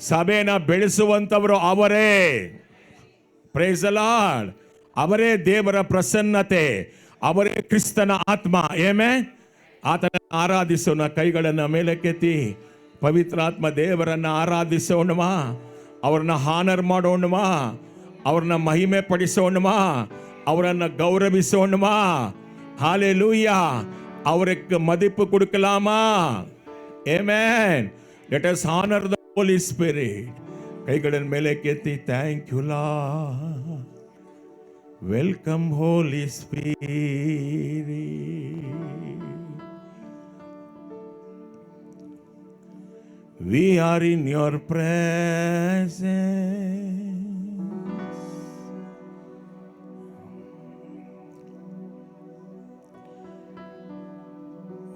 ಸಭೆನ ಬೆಳೆಸುವಂಥವರು ಅವರೇ. Praise the Lord. ಅವರೇ ದೇವರ ಪ್ರಸನ್ನತೆ, ಅವರೇ ಕ್ರಿಸ್ತನ ಆತ್ಮ. ಆಮೆನ್. ಆತನ ಆರಾಧಿಸೋಣ. ಕೈಗಳನ್ನು ಮೇಲಕ್ಕೆತ್ತಿ ಪವಿತ್ರಾತ್ಮ ದೇವರನ್ನು ಆರಾಧಿಸೋಣವಾ, ಅವ್ರನ್ನ ಹಾನರ್ ಮಾಡೋಣವಾ, ಅವ್ರನ್ನ ಮಹಿಮೆ ಪಡಿಸೋಣವಾ, ಅವರನ್ನು ಗೌರವಿಸೋಣವಾ. ஹalleluya. அவருக்கு மதிப்பு கொடுக்கலாமா? ஆமென். Let us honor the Holy Spirit. ಕೈಗಳನ್ನು ಮೇಲಕ್ಕೆತ್ತಿ. Thank you Lord. Welcome Holy Spirit. We are in your presence.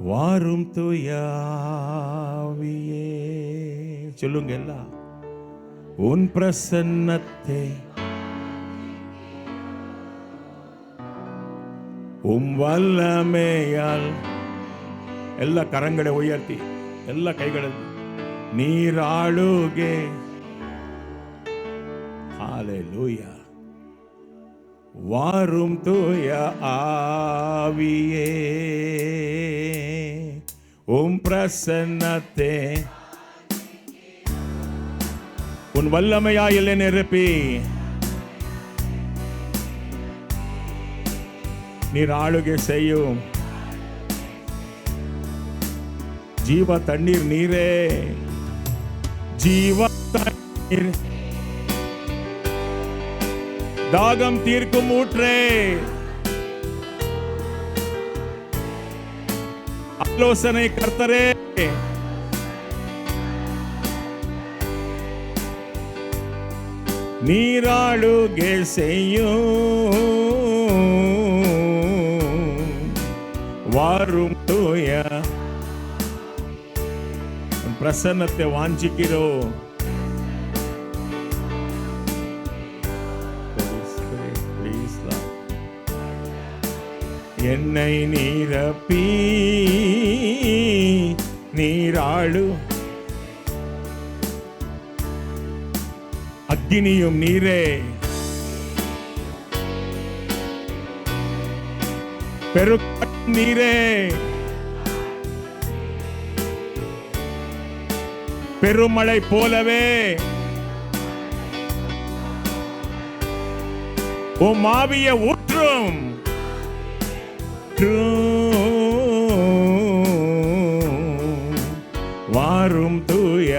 வாரும் தூயாவியே. சொல்லுங்க எல்லாம். உன் பிரசன்னத்தை வல்லமையால் ಎಲ್ಲ ಕರಂಗಡೆ ಉಯರ್ತಿ ಎಲ್ಲ ಕೈಗಳಲ್ಲಿ ನೀರಾಳುಗೆ. ஹalleluya. வாரும் தூய ஆவியே, உம் பிரசன்னத்தை உன் வல்லமையால் என்னை நிரப்பி நீர் ஆளுகை செய்யும். ஜீவ தண்ணீர் நீரே, ஜீவ தண்ணீர், தாகம் தீர்க்கும் ஊற்றே, ஆலோசனை கர்த்தரே, நீராளுகை செய்யும். வாரும் தூய பிரசன்னத்தை வாஞ்சிக்கிறோம். என்னை நீரப்பி நீராளு, அக்கினியும் நீரே, பெருக்காற்றும் நீரே, பெருமழை போலவே உம் ஆவியை ஊற்றும். வாரும் தூய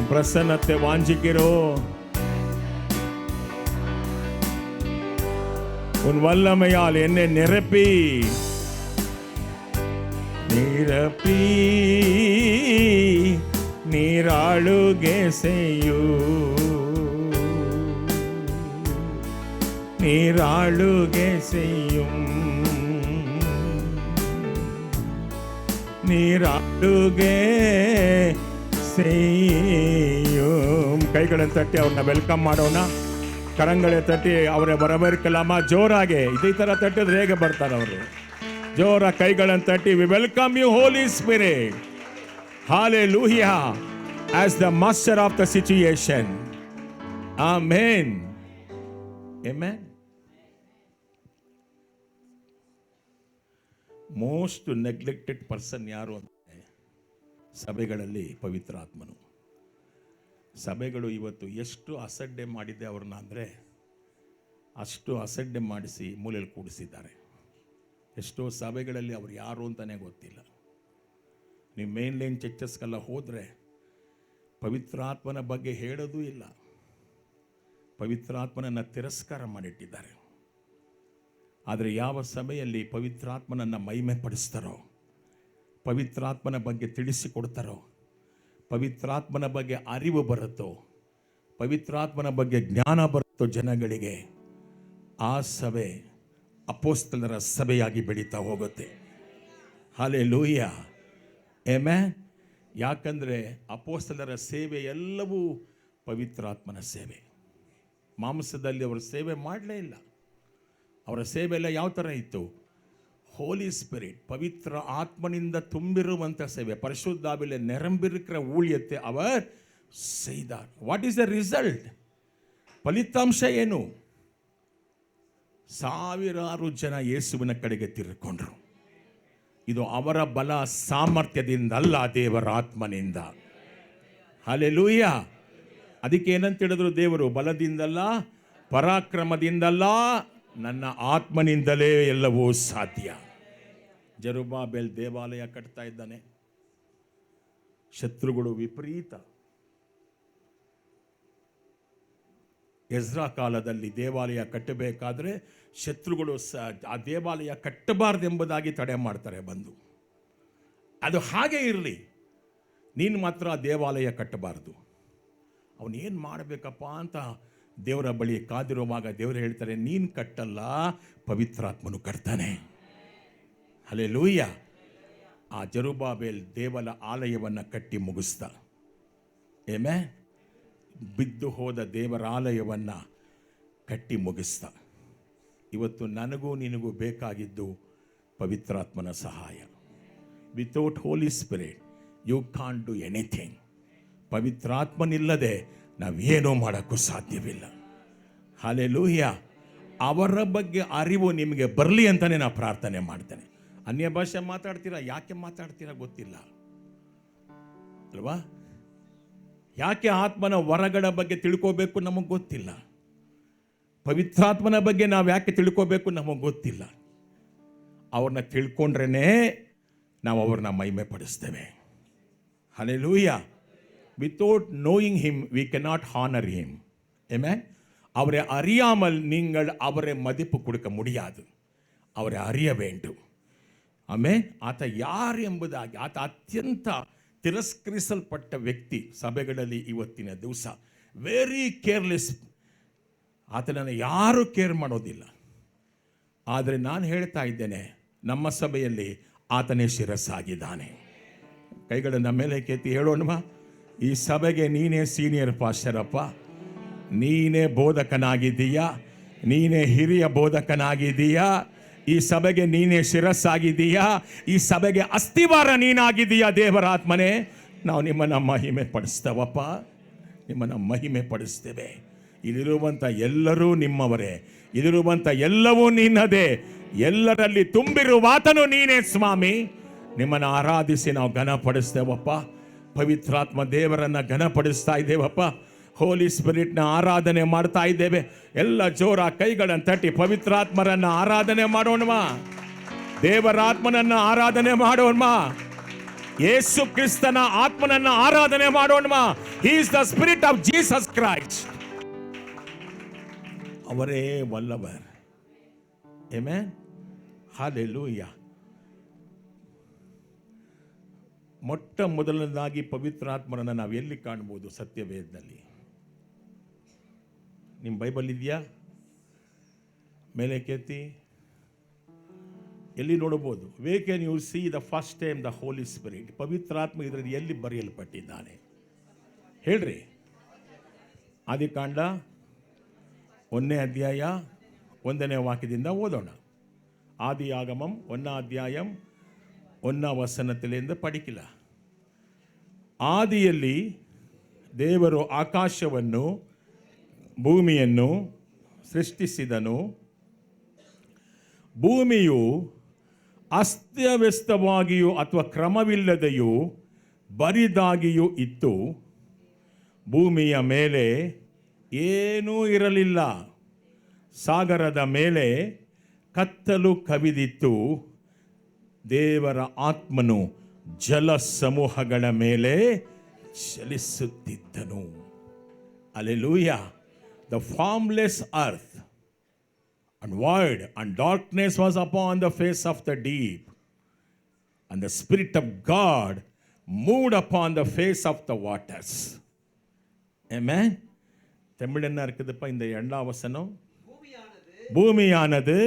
பிரசன்னத்தை வாஞ்சிக்கிறோம். உன் வல்லமையால் என்னை நிரப்பி நிரப்பி நீராளுகை செய்யும். நீராளுகை செய்யும். ನೀರಾಡುಗೆ செய்யும். ಕೈಗಳನ್ನು ತಟ್ಟಿ ಅವ್ರನ್ನ ವೆಲ್ಕಮ್ ಮಾಡೋಣ. ಕರಂಗಳೆ ತಟ್ಟಿ ಅವರ ಬರಬೇಕಲ್ಲಮ್ಮ ಜೋರಾಗೆ. ಇದೇ ತರ ತಟ್ಟಿದ್ರೆ ಹೇಗೆ ಬರ್ತಾರೆ ಅವರು? ಜೋರ ಕೈಗಳನ್ನು ತಟ್ಟಿ we welcome you Holy Spirit. Hallelujah. As the master of the situation. Amen. Amen. Most neglected person ಯಾರು ಅಂದರೆ ಸಭೆಗಳಲ್ಲಿ ಪವಿತ್ರಾತ್ಮನು. ಸಭೆಗಳು ಇವತ್ತು ಎಷ್ಟು ಅಸಡ್ಡೆ ಮಾಡಿದೆ ಅವ್ರನ್ನ ಅಂದರೆ ಅಷ್ಟು ಅಸಡ್ಡೆ ಮಾಡಿಸಿ ಮೂಲೆಯಲ್ಲಿ ಕೂಡಿಸಿದ್ದಾರೆ. ಎಷ್ಟೋ ಸಭೆಗಳಲ್ಲಿ ಅವ್ರು ಯಾರು ಅಂತಲೇ ಗೊತ್ತಿಲ್ಲ. ನೀವು ಮೇನ್ ಲೈನ್ ಚರ್ಚಸ್ಗೆಲ್ಲ ಹೋದರೆ ಪವಿತ್ರಾತ್ಮನ ಬಗ್ಗೆ ಹೇಳೋದೂ ಇಲ್ಲ. ಪವಿತ್ರಾತ್ಮನನ್ನು ತಿರಸ್ಕಾರ ಮಾಡಿಟ್ಟಿದ್ದಾರೆ. ಆದರೆ ಯಾವ ಸಭೆಯಲ್ಲಿ ಪವಿತ್ರಾತ್ಮನನ್ನು ಮಹಿಮೆ ಪಡಿಸ್ತಾರೋ, ಪವಿತ್ರಾತ್ಮನ ಬಗ್ಗೆ ತಿಳಿಸಿಕೊಡ್ತಾರೋ, ಪವಿತ್ರಾತ್ಮನ ಬಗ್ಗೆ ಅರಿವು ಬರುತ್ತೋ, ಪವಿತ್ರಾತ್ಮನ ಬಗ್ಗೆ ಜ್ಞಾನ ಬರುತ್ತೋ ಜನಗಳಿಗೆ, ಆ ಸಭೆ ಅಪೊಸ್ತಲರ ಸಭೆಯಾಗಿ ಬೆಳೀತಾ ಹೋಗುತ್ತೆ. ಹಲ್ಲೆಲೂಯಾ. ಆಮೆನ್. ಯಾಕಂದರೆ ಅಪೊಸ್ತಲರ ಸೇವೆ ಎಲ್ಲವೂ ಪವಿತ್ರಾತ್ಮನ ಸೇವೆ. ಮಾಂಸದಲ್ಲಿ ಅವರು ಸೇವೆ ಮಾಡಲೇ ಇಲ್ಲ. ಅವರ ಸೇವೆ ಎಲ್ಲ ಯಾವ ಥರ ಇತ್ತು? ಹೋಲಿ ಸ್ಪಿರಿಟ್, ಪವಿತ್ರ ಆತ್ಮನಿಂದ ತುಂಬಿರುವಂಥ ಸೇವೆ. ಪರಿಶುದ್ಧಾವಿಲೆ ನೆರಂಬಿರುக்கிற ஊழியத்தை அவர் செய்தார். What is the result? ಫಲಿತಾಂಶ ಏನು? ಸಾವಿರಾರು ಜನ ಯೇಸುವಿನ ಕಡೆಗೆ ತಿರುಗಿಕೊಂಡ್ರು. ಇದು ಅವರ ಬಲ ಸಾಮರ್ಥ್ಯದಿಂದಲ್ಲ, ದೇವರ ಆತ್ಮನಿಂದ. ಹಲ್ಲೆಲೂಯಾ. ಅದಕ್ಕೆ ಏನಂತ ಹೇಳಿದ್ರು ದೇವರು? ಬಲದಿಂದಲ್ಲ, ಪರಾಕ್ರಮದಿಂದಲ್ಲ, ನನ್ನ ಆತ್ಮನಿಂದಲೇ ಎಲ್ಲವೂ ಸಾಧ್ಯ. ಜೆರುಬ್ಬಾಬೆಲ್ ದೇವಾಲಯ ಕಟ್ತಾ ಇದ್ದಾನೆ. ಶತ್ರುಗಳು ವಿಪರೀತ. ಎಜ್ರಾ ಕಾಲದಲ್ಲಿ ದೇವಾಲಯ ಕಟ್ಟಬೇಕಾದ್ರೆ ಶತ್ರುಗಳು ಆ ದೇವಾಲಯ ಕಟ್ಟಬಾರ್ದೆಂಬುದಾಗಿ ತಡೆ ಮಾಡ್ತಾರೆ ಬಂದು. ಅದು ಹಾಗೆ ಇರಲಿ, ನೀನು ಮಾತ್ರ ಆ ದೇವಾಲಯ ಕಟ್ಟಬಾರ್ದು. ಅವನೇನು ಮಾಡಬೇಕಪ್ಪ ಅಂತ ದೇವರ ಬಳಿ ಕಾದಿರುವಾಗ ದೇವರು ಹೇಳ್ತಾರೆ, ನೀನು ಕಟ್ಟಲ್ಲ, ಪವಿತ್ರಾತ್ಮನು ಕಟ್ತಾನೆ. ಹಲ್ಲೆಲೂಯ. ಆ ಜೆರುಬ್ಬಾಬೆಲ್ ದೇವರ ಆಲಯವನ್ನು ಕಟ್ಟಿ ಮುಗಿಸ್ದ. ಆಮೆನ್. ಬಿದ್ದು ಹೋದ ದೇವರ ಆಲಯವನ್ನು ಕಟ್ಟಿ ಮುಗಿಸ್ದ. ಇವತ್ತು ನನಗೂ ನಿನಗೂ ಬೇಕಾಗಿದ್ದು ಪವಿತ್ರಾತ್ಮನ ಸಹಾಯ. Without Holy Spirit you can't do anything. ಪವಿತ್ರಾತ್ಮನಿಲ್ಲದೆ ನಾವೇನೂ ಮಾಡೋಕ್ಕೂ ಸಾಧ್ಯವಿಲ್ಲ. ಹಲ್ಲೆಲೂಯ. ಅವರ ಬಗ್ಗೆ ಅರಿವು ನಿಮಗೆ ಬರಲಿ ಅಂತಲೇ ನಾನು ಪ್ರಾರ್ಥನೆ ಮಾಡ್ತೇನೆ. ಅನ್ಯ ಭಾಷೆ ಮಾತಾಡ್ತೀರಾ, ಯಾಕೆ ಮಾತಾಡ್ತೀರಾ ಗೊತ್ತಿಲ್ಲ ಅಲ್ವಾ? ಯಾಕೆ ಆತ್ಮನ ವರಗಳ ಬಗ್ಗೆ ತಿಳ್ಕೋಬೇಕು ನಮಗೆ ಗೊತ್ತಿಲ್ಲ. ಪವಿತ್ರಾತ್ಮನ ಬಗ್ಗೆ ನಾವು ಯಾಕೆ ತಿಳ್ಕೋಬೇಕು ನಮಗೆ ಗೊತ್ತಿಲ್ಲ. ಅವ್ರನ್ನ ತಿಳ್ಕೊಂಡ್ರೇ ನಾವು ಅವ್ರನ್ನ ಮಹಿಮೆ ಪಡಿಸ್ತೇವೆ. Hallelujah. Without knowing him we cannot honour him. Amen. அவரை அறியாமல் நீங்கள் அவரை மதிப்பு கொடுக்க முடியாது. அவரை அறிய வேண்டும். ಆಮೇನ್. ಆತ ಯಾರು ಎಂಬುದಾಗಿ, ಆತ ಅತ್ಯಂತ ತಿರಸ್ಕರಿಸಲ್ಪಟ್ಟ ವ್ಯಕ್ತಿ ಸಭೆಗಳಲ್ಲಿ ಇವತ್ತಿನ ದಿವಸ. Very careless. ಆತನನ್ನು ಯಾರೂ ಕೇರ್ ಮಾಡೋದಿಲ್ಲ. ಆದರೆ ನಾನು ಹೇಳ್ತಾ ಇದ್ದೇನೆ, ನಮ್ಮ ಸಭೆಯಲ್ಲಿ ಆತನೇ ಶಿರಸ್ಸಾಗಿದ್ದಾನೆ. ಕೈಗಳನ್ನು ಮೇಲೆ ಕೆತ್ತಿ ಹೇಳೋಣವಾ, ಈ ಸಭೆಗೆ ನೀನೇ ಸೀನಿಯರ್ ಪಾಸ್ಟರಪ್ಪ, ನೀನೇ ಬೋಧಕನಾಗಿದ್ದೀಯಾ, ನೀನೇ ಹಿರಿಯ ಬೋಧಕನಾಗಿದ್ದೀಯಾ, ಈ ಸಭೆಗೆ ನೀನೇ ಶಿರಸ್ಸಾಗಿದ್ದೀಯಾ, ಈ ಸಭೆಗೆ ಅಸ್ಥಿವಾರ ನೀನಾಗಿದ್ದೀಯಾ. ದೇವರಾತ್ಮನೇ, ನಾವು ನಿಮ್ಮನ್ನು ಮಹಿಮೆ ಪಡಿಸ್ತೇವಪ್ಪ, ನಿಮ್ಮನ್ನು ಮಹಿಮೆ ಪಡಿಸ್ತೇವೆ. ಇಲ್ಲಿರುವಂಥ ಎಲ್ಲರೂ ನಿಮ್ಮವರೇ, ಇಲ್ಲಿರುವಂಥ ಎಲ್ಲವೂ ನಿನ್ನದೇ, ಎಲ್ಲರಲ್ಲಿ ತುಂಬಿರುವಾತನು ನೀನೇ ಸ್ವಾಮಿ. ನಿಮ್ಮನ್ನು ಆರಾಧಿಸಿ ನಾವು ಘನಪಡಿಸ್ತೇವಪ್ಪ. ಪವಿತ್ರಾತ್ಮ ದೇವರನ್ನು ಘನಪಡಿಸ್ತಾ ಇದ್ದೇವಪ್ಪ. ಹೋಲಿ ಸ್ಪಿರಿಟ್ನ ಆರಾಧನೆ ಮಾಡ್ತಾ ಇದ್ದೇವೆ. ಎಲ್ಲ ಜೋರ ಕೈಗಳನ್ನು ತಟ್ಟಿ ಪವಿತ್ರಾತ್ಮರನ್ನು ಆರಾಧನೆ ಮಾಡೋಣವಾ, ದೇವರಾತ್ಮನನ್ನು ಆರಾಧನೆ ಮಾಡೋಣವಾ, ಯೇಸು ಕ್ರಿಸ್ತನ ಆತ್ಮನನ್ನು ಆರಾಧನೆ ಮಾಡೋಣವಾ. He is the spirit of Jesus Christ. ಅವರೇ ವಲ್ಲವರ್. ಆಮೆನ್. ಹಲ್ಲೆಲೂಯ. ಮೊಟ್ಟ ಮೊದಲನೇದಾಗಿ ಪವಿತ್ರಾತ್ಮರನ್ನು ನಾವು ಎಲ್ಲಿ ಕಾಣ್ಬೋದು? ಸತ್ಯವೇದದಲ್ಲಿ. ನಿಮ್ಮ ಬೈಬಲ್ ಇದೆಯಾ? ಮೇಲೆ ಕೆತ್ತಿ. ಎಲ್ಲಿ ನೋಡಬಹುದು? Where can you see the first time the Holy Spirit? ಪವಿತ್ರಾತ್ಮ ಇದರಲ್ಲಿ ಎಲ್ಲಿ ಬರೆಯಲ್ಪಟ್ಟಿದ್ದಾನೆ ಹೇಳ್ರಿ? ಆದಿಕಾಂಡ 1ನೇ ಅಧ್ಯಾಯ 1ನೇ ವಾಕ್ಯದಿಂದ ಓದೋಣ. ಆದಿ ಆಗಮಂ 1ನೇ ಅಧ್ಯಾಯಂ 1ನೇ ವಚನದಿಂದ ಪಡಿಕಿಲ್ಲ. ಆದಿಯಲ್ಲಿ ದೇವರು ಆಕಾಶವನ್ನು ಭೂಮಿಯನ್ನು ಸೃಷ್ಟಿಸಿದನು. ಭೂಮಿಯು ಅಸ್ತವ್ಯಸ್ತವಾಗಿಯೂ ಅಥವಾ ಕ್ರಮವಿಲ್ಲದೆಯೂ ಬರಿದಾಗಿಯೂ ಇತ್ತು. ಭೂಮಿಯ ಮೇಲೆ ಏನೂ ಇರಲಿಲ್ಲ. ಸಾಗರದ ಮೇಲೆ ಕತ್ತಲು ಕವಿದಿತ್ತು. ದೇವರ ಆತ್ಮನು ಜಲ ಸಮೂಹಗಳ ಮೇಲೆ ಚಲಿಸುತ್ತಿದ್ದನು. Hallelujah. The formless earth and void and darkness was upon the face of the deep, and the Spirit of God moved upon the face of the waters. Amen. தமிழன்னா இருக்குதுப்பா இந்த 2ஆம் வசனம். பூமியானது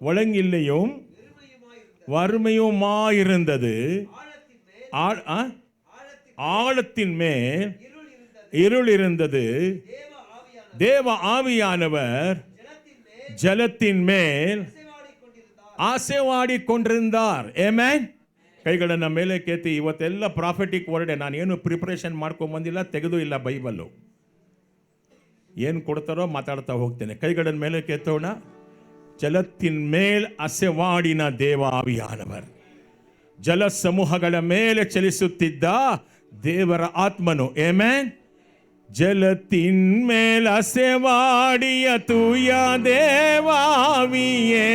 ஒழுங்கில்லையும் வறுமையுமாயிருந்தது. ஆழத்தின் மேல் இருள் இருந்தது. தேவ ஆவியானவர் ஜலத்தின் மேல் ಆಸೆವಾಡಿಕೊಂಡಿರುತ್ತಾರ್. ಆಮೆನ್. ಕೈಗಳನ್ನು ಮೇಲೆ ಕೆತ್ತಿ. ಇವತ್ತೆಲ್ಲ ಪ್ರಾಫೆಟಿಕ್ ವರ್ಡ್. ನಾನೇನು ಪ್ರಿಪರೇಷನ್ ಮಾಡ್ಕೊಂಡು ಬಂದಿಲ್ಲ, ತೆಗೆದು ಇಲ್ಲ ಬೈಬಲ್ಲು. ಏನು ಕೊಡ್ತಾರೋ ಮಾತಾಡ್ತಾ ಹೋಗ್ತೇನೆ. ಕೈಗಳನ್ನು ಮೇಲೆ ಕೆತ್ತೋಣ. ಜಲத்தின் மேல் ಅಸೆವಾಡಿನ ದೇವ ಆವಿಯಾನವರ್. ಜಲ ಸಮೂಹಗಳ ಮೇಲೆ ಚಲಿಸುತ್ತಿದ್ದ ದೇವರ ಆತ್ಮನು. ಆಮೆನ್. ಜಲத்தின் மேல் ಅಸೆವಾಡಿಯ ತೂಯ ದೇವಾವಿಯೇ.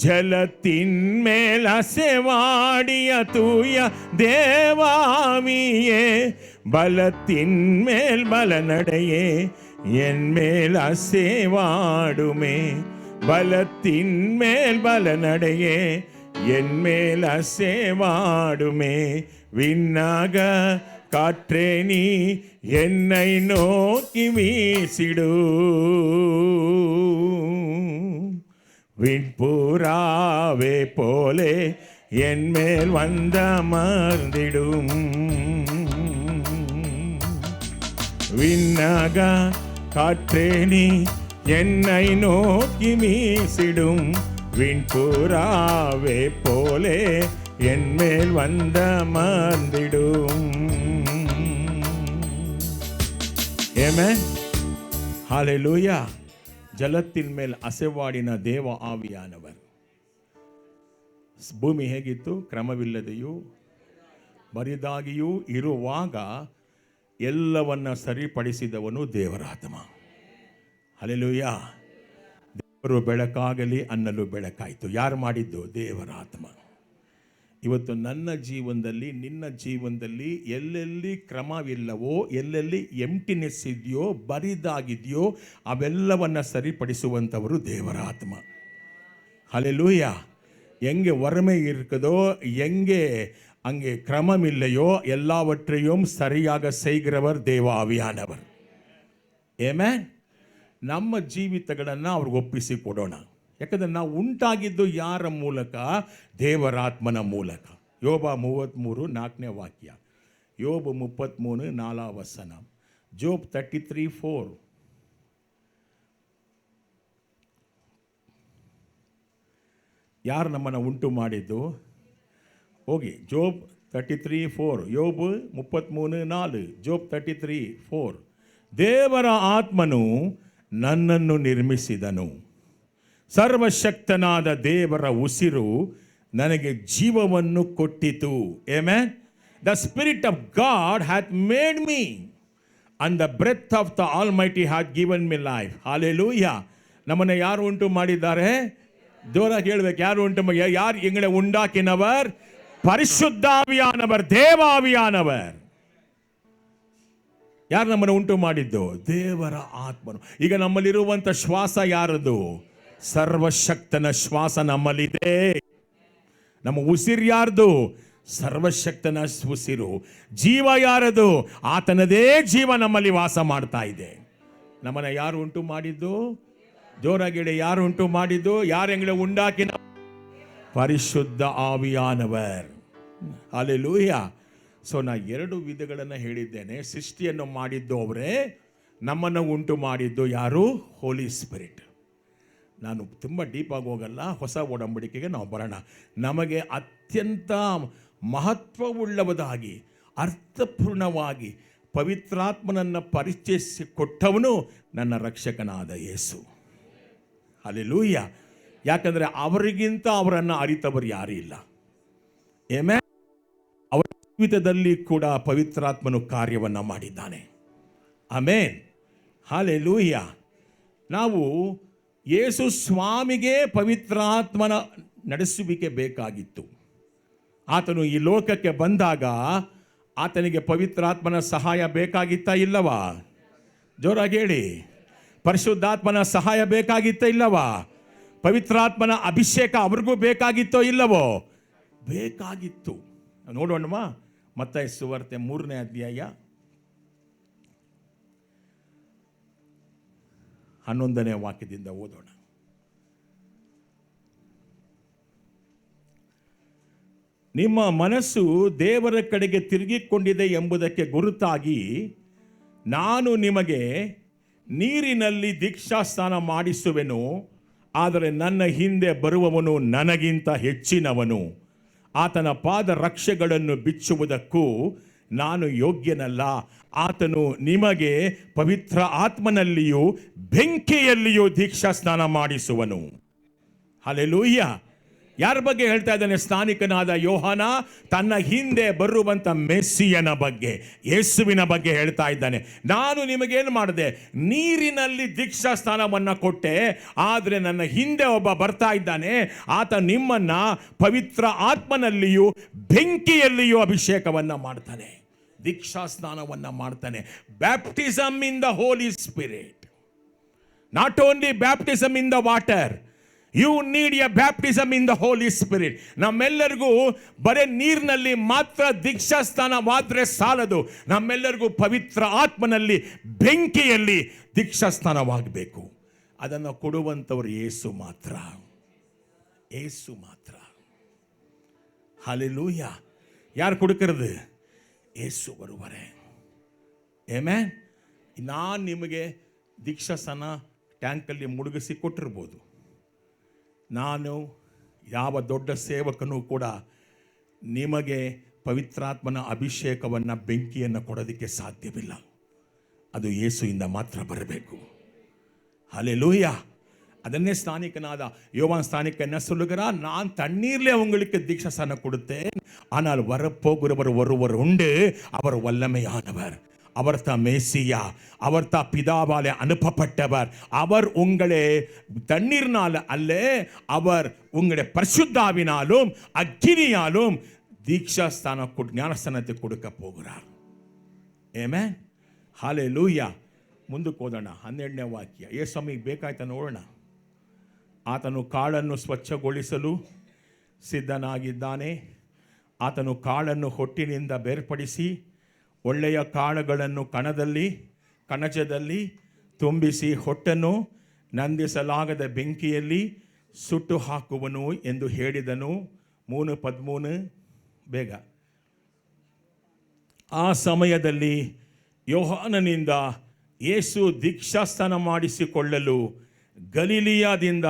ஜலத்தின் மேல் அசைவாடிய தூய தேவாவியே. பலத்தின் மேல் பலனடையே என் மேல் அசைவாடுமே. பலத்தின் மேல் பலனடையே என் மேல் அசைவாடுமே. விண்ணக காற்றே நீ என்னை நோக்கி வீசிடு, விண்புறாவே போலே என் மேல் வந்தமர்ந்திடும். விண்ணக காற்றே நீ என்னை நோக்கி வீசிடும், விண்புறாவே போலே என் மேல் வந்தமர்ந்திடும். Amen, hallelujah. ಜಲத்தின் ಮೇಲ್ ಅಸೆವಾಡಿನ ದೇವ ಆವಿಯಾನವರು. ಭೂಮಿ ಹೇಗಿತ್ತು? ಕ್ರಮವಿಲ್ಲದೆಯೂ ಬರಿದಾಗಿಯೂ ಇರುವಾಗ ಎಲ್ಲವನ್ನ ಸರಿಪಡಿಸಿದವನು ದೇವರಾತ್ಮ. ಹಲ್ಲೆಲೂಯಾ. ದೇವರು ಬೆಳಕಾಗಲಿ ಅನ್ನಲು ಬೆಳಕಾಯಿತು. ಯಾರು ಮಾಡಿದ್ದು? ದೇವರಾತ್ಮ. ಇವತ್ತು ನನ್ನ ಜೀವನದಲ್ಲಿ, ನಿನ್ನ ಜೀವನದಲ್ಲಿ ಎಲ್ಲೆಲ್ಲಿ ಕ್ರಮವಿಲ್ಲವೋ, ಎಲ್ಲೆಲ್ಲಿ ಎಂಟಿನೆಸ್ ಇದೆಯೋ, ಬರಿದಾಗಿದೆಯೋ ಅವೆಲ್ಲವನ್ನು ಸರಿಪಡಿಸುವಂಥವರು ದೇವರಾತ್ಮ. ಹಲ್ಲೆಲೂಯಾ. எங்கே வறுமை இருக்குதோ, எங்கே அங்கே கிரமம் இல்லையோ எல்லாவற்றையும் சரியாக செய்கிறவர் தேவ ஆவியானவர். ಆಮೆನ್. ನಮ್ಮ ಜೀವಿತಗಳನ್ನು ಅವ್ರಿಗೆ ಒಪ್ಪಿಸಿ ಕೊಡೋಣ. ಯಾಕಂದರೆ ನಾವು ಉಂಟಾಗಿದ್ದು ಯಾರ ಮೂಲಕ? ದೇವರಾತ್ಮನ ಮೂಲಕ. ಯೋಬ 33:4 ವಾಕ್ಯ, ಯೋಬ 33:4. ಜೋಬ್ 33:4. ಯಾರು ನಮ್ಮನ್ನು ಉಂಟು ಮಾಡಿದ್ದು? ಹೋಗಿ ಜೋಬ್ 33:4, ಯೋಬ್ 33:4, ಜೋಬ್ 33:4. ದೇವರ ಆತ್ಮನು ನನ್ನನ್ನು ನಿರ್ಮಿಸಿದನು, ಸರ್ವಶಕ್ತನಾದ ದೇವರ ಉಸಿರು ನನಗೆ ಜೀವವನ್ನು ಕೊಟ್ಟಿತು. Amen. The spirit of God hath made me and the breath of the almighty hath given me life. Hallelujah. ನಮ್ಮನ್ನು ಯಾರು ಉಂಟು ಮಾಡಿದ್ದಾರೆ? ಜೋರಾಗಿ ಹೇಳ್ಬೇಕು. ಯಾರು ಉಂಟು? ಯಾರು எங்களை உண்டாக்கினவர்? ಪರಿಶುದ್ಧಾವಿಯಾನವರ್, ದೇವಾವಿಯಾನವರ್. ಯಾರು ನಮ್ಮನ್ನು ಉಂಟು ಮಾಡಿದ್ದು? ದೇವರ ಆತ್ಮನು. ಈಗ ನಮ್ಮಲ್ಲಿರುವಂಥ ಶ್ವಾಸ ಯಾರದು? ಸರ್ವಶಕ್ತನ ಶ್ವಾಸ ನಮ್ಮಲ್ಲಿದೆ. ನಮ್ಮ ಉಸಿರು ಯಾರ್ದು? ಸರ್ವಶಕ್ತನ ಉಸಿರು. ಜೀವ ಯಾರದು? ಆತನದೇ ಜೀವ ನಮ್ಮಲ್ಲಿ ವಾಸ ಮಾಡ್ತಾ ಇದೆ. ನಮ್ಮನ್ನು ಯಾರು ಉಂಟು ಮಾಡಿದ್ದು? ಜೋರಾಗಿಡೆ. ಯಾರು ಉಂಟು ಮಾಡಿದ್ದು? ಯಾರು ಎಂಗಳೇ ಉಂಡಾಕಿನ? ಪರಿಶುದ್ಧ ಆವಿಯಾನವರ್. ಹಲ್ಲೆಲೂಯಾ. ಸೊ ನಾ 2 ವಿಧಗಳನ್ನು ಹೇಳಿದ್ದೇನೆ. ಸೃಷ್ಟಿಯನ್ನು ಮಾಡಿದ್ದು ಅವರೇ, ನಮ್ಮನ್ನು ಉಂಟು ಮಾಡಿದ್ದು ಯಾರು? ಹೋಲಿ ಸ್ಪಿರಿಟ್. ನಾನು ತುಂಬ ಡೀಪಾಗಿ ಹೋಗಲ್ಲ. ಹೊಸ ಒಡಂಬಡಿಕೆಗೆ ನಾವು ಬರೋಣ. ನಮಗೆ ಅತ್ಯಂತ ಮಹತ್ವವುಳ್ಳವದಾಗಿ, ಅರ್ಥಪೂರ್ಣವಾಗಿ ಪವಿತ್ರಾತ್ಮನನ್ನು ಪರಿಚಯಿಸಿ ಕೊಟ್ಟವನು ನನ್ನ ರಕ್ಷಕನಾದ ಯೇಸು. ಹಲ್ಲೆಲೂಯಾ. ಯಾಕಂದರೆ ಅವರಿಗಿಂತ ಅವರನ್ನು ಅರಿತವರು ಯಾರೂ ಇಲ್ಲ. ಆಮೆನ್. ಅವರ ಜೀವಿತದಲ್ಲಿ ಕೂಡ ಪವಿತ್ರಾತ್ಮನು ಕಾರ್ಯವನ್ನು ಮಾಡಿದ್ದಾನೆ. ಆಮೆನ್. ಹಲ್ಲೆಲೂಯಾ. ನಾವು ಯೇಸು ಸ್ವಾಮಿಗೆ ಪವಿತ್ರಾತ್ಮನ ನಡೆಸುವಿಕೆ ಬೇಕಾಗಿತ್ತು. ಆತನು ಈ ಲೋಕಕ್ಕೆ ಬಂದಾಗ ಆತನಿಗೆ ಪವಿತ್ರಾತ್ಮನ ಸಹಾಯ ಬೇಕಾಗಿತ್ತಾ ಇಲ್ಲವಾ? ಜೋರಾಗಿ ಹೇಳಿ. ಪರಿಶುದ್ಧಾತ್ಮನ ಸಹಾಯ ಬೇಕಾಗಿತ್ತ ಇಲ್ಲವಾ? ಪವಿತ್ರಾತ್ಮನ ಅಭಿಷೇಕ ಅವ್ರಿಗೂ ಬೇಕಾಗಿತ್ತೋ ಇಲ್ಲವೋ? ಬೇಕಾಗಿತ್ತು. ನೋಡೋಣವಾ? ಮತ್ತಾಯ ಸುವಾರ್ತೆ 3ನೇ ಅಧ್ಯಾಯ 11ನೇ ವಾಕ್ಯದಿಂದ ಓದೋಣ. ನಿಮ್ಮ ಮನಸ್ಸು ದೇವರ ಕಡೆಗೆ ತಿರುಗಿಕೊಂಡಿದೆ ಎಂಬುದಕ್ಕೆ ಗುರುತಾಗಿ ನಾನು ನಿಮಗೆ ನೀರಿನಲ್ಲಿ ದೀಕ್ಷಾಸ್ನಾನ ಮಾಡಿಸುವೆನು. ಆದರೆ ನನ್ನ ಹಿಂದೆ ಬರುವವನು ನನಗಿಂತ ಹೆಚ್ಚಿನವನು. ಆತನ ಪಾದ ರಕ್ಷೆಗಳನ್ನು ಬಿಚ್ಚುವುದಕ್ಕೂ ನಾನು ಯೋಗ್ಯನಲ್ಲ. ಆತನು ನಿಮಗೆ ಪವಿತ್ರ ಆತ್ಮನಲ್ಲಿಯೂ ಬೆಂಕಿಯಲ್ಲಿಯೂ ದೀಕ್ಷಾಸ್ನಾನ ಮಾಡಿಸುವನು. ಹಲ್ಲೆಲೂಯಾ. ಯಾರ ಬಗ್ಗೆ ಹೇಳ್ತಾ ಇದ್ದಾನೆ? ಸ್ನಾನಿಕನಾದ ಯೋಹಾನ ತನ್ನ ಹಿಂದೆ ಬರುವಂಥ ಮೆಸ್ಸಿಯನ ಬಗ್ಗೆ, ಯೇಸುವಿನ ಬಗ್ಗೆ ಹೇಳ್ತಾ ಇದ್ದಾನೆ. ನಾನು ನಿಮಗೇನು ಮಾಡಿದೆ? ನೀರಿನಲ್ಲಿ ದೀಕ್ಷಾ ಸ್ನಾನವನ್ನು ಕೊಟ್ಟೆ. ಆದರೆ ನನ್ನ ಹಿಂದೆ ಒಬ್ಬ ಬರ್ತಾ ಇದ್ದಾನೆ. ಆತ ನಿಮ್ಮನ್ನ ಪವಿತ್ರ ಆತ್ಮನಲ್ಲಿಯೂ ಬೆಂಕಿಯಲ್ಲಿಯೂ ಅಭಿಷೇಕವನ್ನು ಮಾಡ್ತಾನೆ, ದೀಕ್ಷಾ ಸ್ನಾನವನ್ನು ಮಾಡ್ತಾನೆ. Baptism in the Holy Spirit, not only baptism in the water. You need a baptism in the Holy Spirit. ನಮ್ಮೆಲ್ಲರಿಗೂ ಬರೇ ನೀರಿನಲ್ಲಿ ಮಾತ್ರ ದೀಕ್ಷಾಸ್ನಾನವಾದರೆ ಸಾಲದು. ನಮ್ಮೆಲ್ಲರಿಗೂ ಪವಿತ್ರ ಆತ್ಮನಲ್ಲಿ ಬೆಂಕಿಯಲ್ಲಿ ದೀಕ್ಷಾಸ್ನಾನವಾಗಬೇಕು. ಅದನ್ನು ಕೊಡುವಂಥವ್ರು ಯೇಸು ಮಾತ್ರ, ಯೇಸು ಮಾತ್ರ. ಹಲ್ಲೆಲೂಯ. ಯಾರು ಕೊಡುಕ್ಕಿರೋದು? ಯೇಸು ಬರುವರೆ. ಆಮೆನ್. ನಾನು ನಿಮಗೆ ದೀಕ್ಷಾಸ್ನಾನ ಟ್ಯಾಂಕಲ್ಲಿ ಮುಳುಗಿಸಿ ಕೊಟ್ಟಿರ್ಬೋದು. ನಾನು ಯಾವ ದೊಡ್ಡ ಸೇವಕನೂ ಕೂಡ ನಿಮಗೆ ಪವಿತ್ರಾತ್ಮನ ಅಭಿಷೇಕವನ್ನು, ಬೆಂಕಿಯನ್ನು ಕೊಡೋದಕ್ಕೆ ಸಾಧ್ಯವಿಲ್ಲ. ಅದು ಯೇಸುವಿಂದ ಮಾತ್ರ ಬರಬೇಕು. ಹಲ್ಲೆಲೂಯ. ಅದನ್ನೇ ஸ்தானிக்கனாத யோவான் ஸ்தானிக்க என்ன சொல்லுகிறார்? நான் தண்ணீரிலே உங்களுக்கு தீட்சாஸ்நானம் கொடுத்தேன், ஆனால் வரப்போகிறவர் ஒருவர் உண்டு, அவர் வல்லமையானவர், அவர் தான் மேசியா, அவர் தான் பிதாவாலே அனுப்பப்பட்டவர். அவர் உங்களை தண்ணீர்னால அல்ல, அவர் உங்களுடைய பரிசுத்தாவினாலும் அக்கினியாலும் தீட்சாஸ்தான ஞானஸ்தானத்தை கொடுக்க போகிறார். ಆಮೆನ್. ಹಲ್ಲೆಲೂಯಾ. ಮುಂದಕ್ಕೆ ಹೋದೋಣ. 12ನೇ ವಾಕ್ಯ. ಯೇಸು ಸ್ವಾಮಿಗೆ ಬೇಕಾಯ್ತ ನೋಡೋಣ. ಆತನು ಕಾಳನ್ನು ಸ್ವಚ್ಛಗೊಳಿಸಲು ಸಿದ್ಧನಾಗಿದ್ದಾನೆ. ಆತನು ಕಾಳನ್ನು ಹೊಟ್ಟಿನಿಂದ ಬೇರ್ಪಡಿಸಿ ಒಳ್ಳೆಯ ಕಾಳುಗಳನ್ನು ಕಣಜದಲ್ಲಿ ತುಂಬಿಸಿ ಹೊಟ್ಟನ್ನು ನಂದಿಸಲಾಗದ ಬೆಂಕಿಯಲ್ಲಿ ಸುಟ್ಟು ಹಾಕುವನು ಎಂದು ಹೇಳಿದನು. 3:13 ಬೇಗ. ಆ ಸಮಯದಲ್ಲಿ ಯೋಹಾನನಿಂದ ಯೇಸು ದೀಕ್ಷಾಸ್ನಾನ ಮಾಡಿಸಿಕೊಳ್ಳಲು ಗಲಿಲಿಯಾದಿಂದ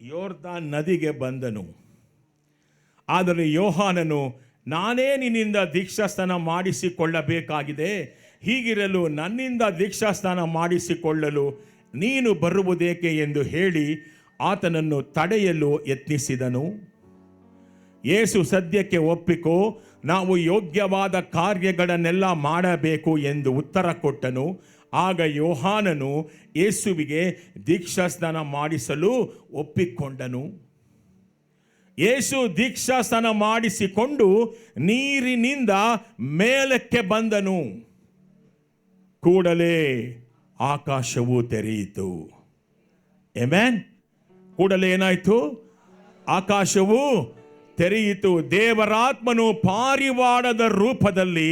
ಯೋರ್ದಾನ್ ನದಿಗೆ ಬಂದನು. ಆದರೆ ಯೋಹಾನನು, ನಾನೇ ನಿನ್ನಿಂದ ದೀಕ್ಷಾಸ್ನಾನ ಮಾಡಿಸಿಕೊಳ್ಳಬೇಕಾಗಿದೆ, ಹೀಗಿರಲು ನನ್ನಿಂದ ದೀಕ್ಷಾಸ್ನಾನ ಮಾಡಿಸಿಕೊಳ್ಳಲು ನೀನು ಬರುವುದೇಕೆ ಎಂದು ಹೇಳಿ ಆತನನ್ನು ತಡೆಯಲು ಯತ್ನಿಸಿದನು. ಯೇಸು ಸದ್ಯಕ್ಕೆ ಒಪ್ಪಿಕೋ, ನಾವು ಯೋಗ್ಯವಾದ ಕಾರ್ಯಗಳನ್ನೆಲ್ಲ ಮಾಡಬೇಕು ಎಂದು ಉತ್ತರ ಕೊಟ್ಟನು. ಆಗ ಯೋಹಾನನು ಯೇಸುವಿಗೆ ದೀಕ್ಷಾಸ್ನಾನ ಮಾಡಿಸಲು ಒಪ್ಪಿಕೊಂಡನು. ಯೇಸು ದೀಕ್ಷಾಸ್ನಾನ ಮಾಡಿಸಿಕೊಂಡು ನೀರಿನಿಂದ ಮೇಲಕ್ಕೆ ಬಂದನು. ಕೂಡಲೇ ಆಕಾಶವು ತೆರೆಯಿತು. ಆಮೆನ್. ಕೂಡಲೇ ಏನಾಯಿತು? ಆಕಾಶವು ತೆರೆಯಿತು. ದೇವರಾತ್ಮನು ಪಾರಿವಾಳದ ರೂಪದಲ್ಲಿ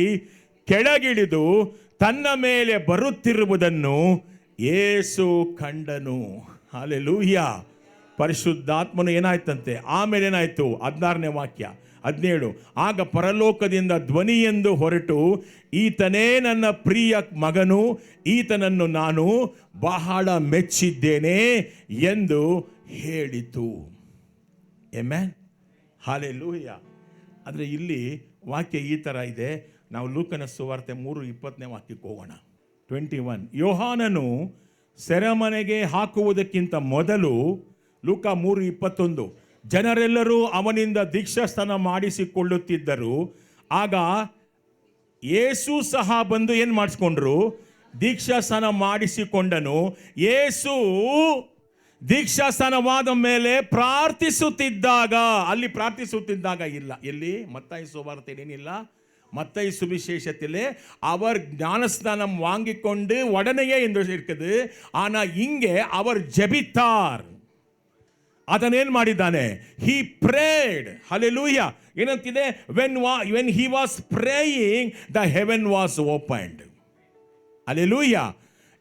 ಕೆಳಗಿಳಿದು ತನ್ನ ಮೇಲೆ ಬರುತ್ತಿರುವುದನ್ನು ಯೇಸು ಕಂಡನು. ಹಲ್ಲೆಲೂಯಾ. ಪರಿಶುದ್ಧಾತ್ಮನು ಏನಾಯ್ತಂತೆ? ಆಮೇಲೆ ಏನಾಯ್ತು? 16ನೇ ವಾಕ್ಯ 17. ಆಗ ಪರಲೋಕದಿಂದ ಧ್ವನಿಯೆಂದು ಹೊರಟು, ಈತನೇ ನನ್ನ ಪ್ರಿಯ ಮಗನು, ಈತನನ್ನು ನಾನು ಬಹಳ ಮೆಚ್ಚಿದ್ದೇನೆ ಎಂದು ಹೇಳಿತು. ಆಮೆನ್. ಹಲ್ಲೆಲೂಯಾ. ಆದರೆ ಇಲ್ಲಿ ವಾಕ್ಯ ಈ ಥರ ಇದೆ. ನಾವು ಲೂಕನ ಸುವಾರ್ತೆ 3:20ನೇ ವಾಕ್ಯಕ್ಕೆ ಹೋಗೋಣ. 21. ಯೋಹಾನನು ಸೆರೆಮನೆಗೆ ಹಾಕುವುದಕ್ಕಿಂತ ಮೊದಲು, ಲೂಕ 3:21, ಜನರೆಲ್ಲರೂ ಅವನಿಂದ ದೀಕ್ಷಾಸ್ನಾನ ಮಾಡಿಸಿಕೊಳ್ಳುತ್ತಿದ್ದರು. ಆಗ ಯೇಸು ಸಹ ಬಂದು ಏನು ಮಾಡಿಸ್ಕೊಂಡ್ರು? ದೀಕ್ಷಾಸ್ನಾನ ಮಾಡಿಸಿಕೊಂಡನು. ಯೇಸು ದೀಕ್ಷಾಸ್ನಾನವಾದ ಮೇಲೆ ಪ್ರಾರ್ಥಿಸುತ್ತಿದ್ದಾಗ, ಅಲ್ಲಿ ಪ್ರಾರ್ಥಿಸುತ್ತಿದ್ದಾಗ ಇಲ್ಲ, ಎಲ್ಲಿ? ಮತ್ತಾಯಿ ಸುವಾರ್ತೆ ಏನಿಲ್ಲ, மத்தேயு சுவிசேஷத்திலே அவர் ஞானஸ்நானம் வாங்கிக் கொண்டு உடனேயே என்று இருக்குது. ஆனா இங்கே அவர் ஜெபித்தார். ಅದನ್ನೇನು ಮಾಡಿದ್ದಾನೆ? he prayed. hallelujah. ಏನಂತಿದೆ? when he was praying, the heaven was opened. hallelujah.